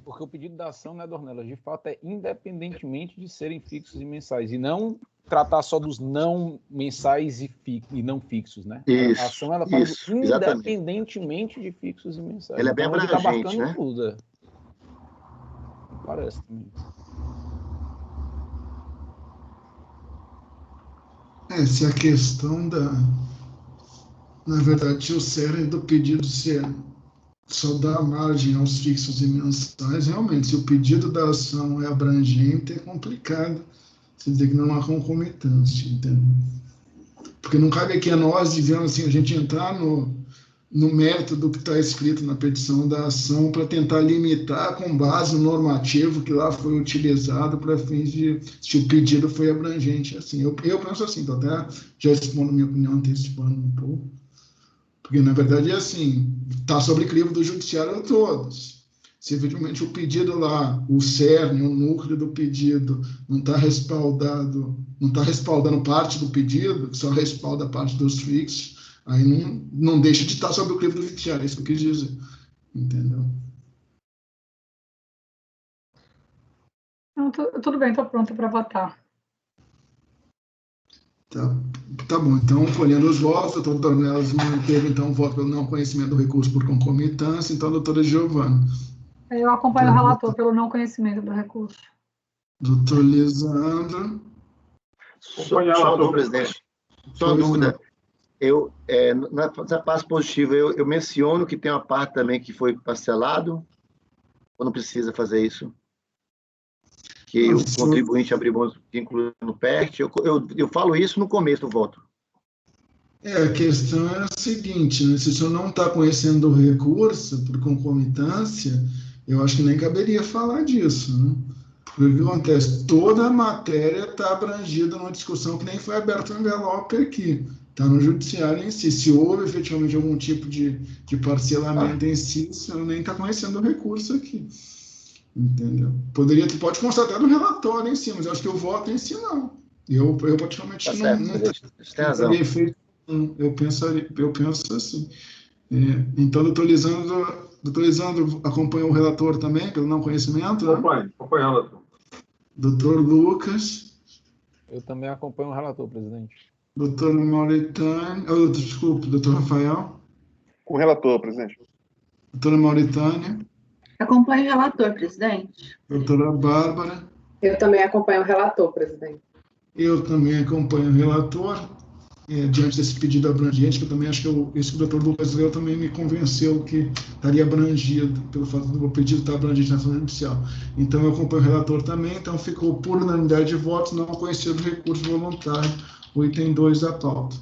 Porque o pedido da ação, né, Dornelas, de fato é independentemente de serem fixos e mensais, e não tratar só dos não mensais e não fixos, né? Isso, a ação ela faz independentemente de fixos e mensais. Ela é bem abrangente, tá abarcando né? Tudo. Parece também. Se a questão na verdade, o cerne do pedido só dá margem aos fixos e mensais, realmente, se o pedido da ação é abrangente, é complicado você dizer que não há concomitância, entendeu? Porque não cabe aqui a nós, digamos assim, a gente entrar no mérito do que está escrito na petição da ação para tentar limitar com base no normativo que lá foi utilizado para fins de se o pedido foi abrangente. Assim, eu penso assim, então até já expondo minha opinião, antecipando um pouco, porque na verdade é assim, está sobre crivo do judiciário a todos. Se efetivamente o pedido lá, o cerne, o núcleo do pedido não está respaldando parte do pedido, só respalda parte dos fixos, aí não deixa de estar sob o crivo do judiciário, é isso que eu quis dizer, entendeu? Não, tudo bem, estou pronta para votar. Tá bom, então, colhendo os votos, a doutora Dornelas manteve, então, o voto pelo não conhecimento do recurso por concomitância, então, a doutora Giovana. Eu acompanho o relator pelo não conhecimento do recurso. Doutor Lisandro. Só, presidente, só uma dúvida. Na parte positiva, eu menciono que tem uma parte também que foi parcelado, ou não precisa fazer isso? Que o contribuinte abriu mão de incluir no PERT. Eu falo isso no começo do voto. A questão é a seguinte, né? Se o senhor não está conhecendo o recurso por concomitância, eu acho que nem caberia falar disso, né? Porque o que acontece? Toda a matéria está abrangida numa discussão que nem foi aberta o envelope aqui. Está no judiciário em si. Se houve efetivamente algum tipo de parcelamento em si, o senhor nem está conhecendo o recurso aqui. Entendeu? Pode constar até no relatório em si, mas eu acho que o voto em si não. Eu praticamente tem razão. Eu penso assim. Então, doutor Lisandro acompanhou o relator também, pelo não conhecimento? Acompanho o relator. Doutor Lucas. Eu também acompanho o relator, presidente. Doutor Mauritânia. Desculpe, doutor Rafael. Com o relator, presidente. Doutora Mauritânia. Acompanho o relator, presidente. Doutora Bárbara. Eu também acompanho o relator, presidente. Eu também acompanho o relator. Diante desse pedido abrangente, que eu também acho que esse doutor Lucas Leu também me convenceu que estaria abrangido, pelo fato do meu pedido estar abrangente na ação judicial. Então, eu acompanho o relator também, então ficou por unanimidade de votos, não conhecido recurso voluntário, o item 2 da pauta.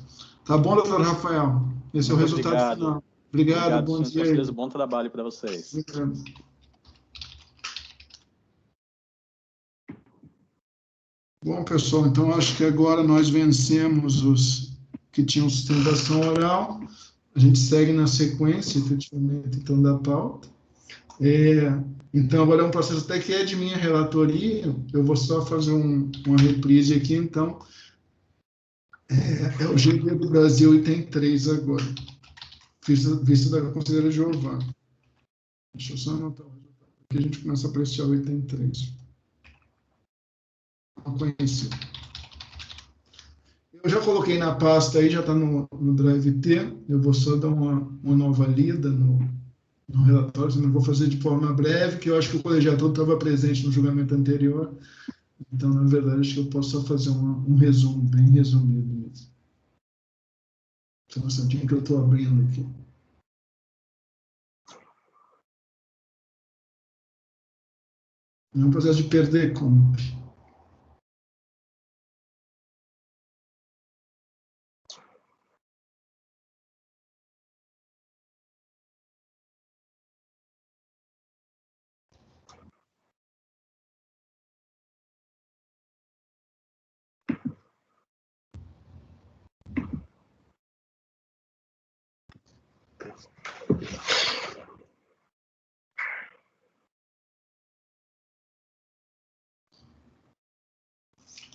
Tá bom, doutor Rafael? Esse é o resultado final. Obrigado, bom dia. Bom trabalho para vocês. Obrigado. Bom, pessoal, então acho que agora nós vencemos os que tinham sustentação oral. A gente segue na sequência, efetivamente, então, da pauta. Então, agora é um processo até que é de minha relatoria, eu vou só fazer uma reprise aqui, então, é o GV do Brasil, item 3 agora, vista da conselheira Giovana. Deixa eu só anotar o resultado, aqui a gente começa a apreciar o item 3. Não conhecido. Eu já coloquei na pasta aí, já está no Drive T, eu vou só dar uma nova lida no relatório, não vou fazer de forma breve, que eu acho que o colegiado todo estava presente no julgamento anterior, então, na verdade, acho que eu posso só fazer um resumo, bem resumido mesmo. Só um instantinho que eu estou abrindo aqui. Não é um processo de perder conta.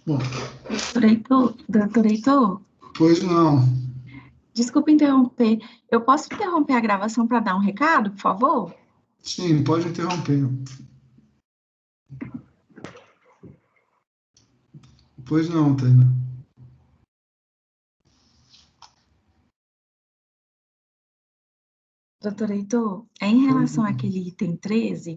Bom. Doutor Heitor? Pois não. Desculpa interromper. Eu posso interromper a gravação para dar um recado, por favor? Sim, pode interromper. Pois não, Tainá. Doutor Heitor, em relação àquele item 13,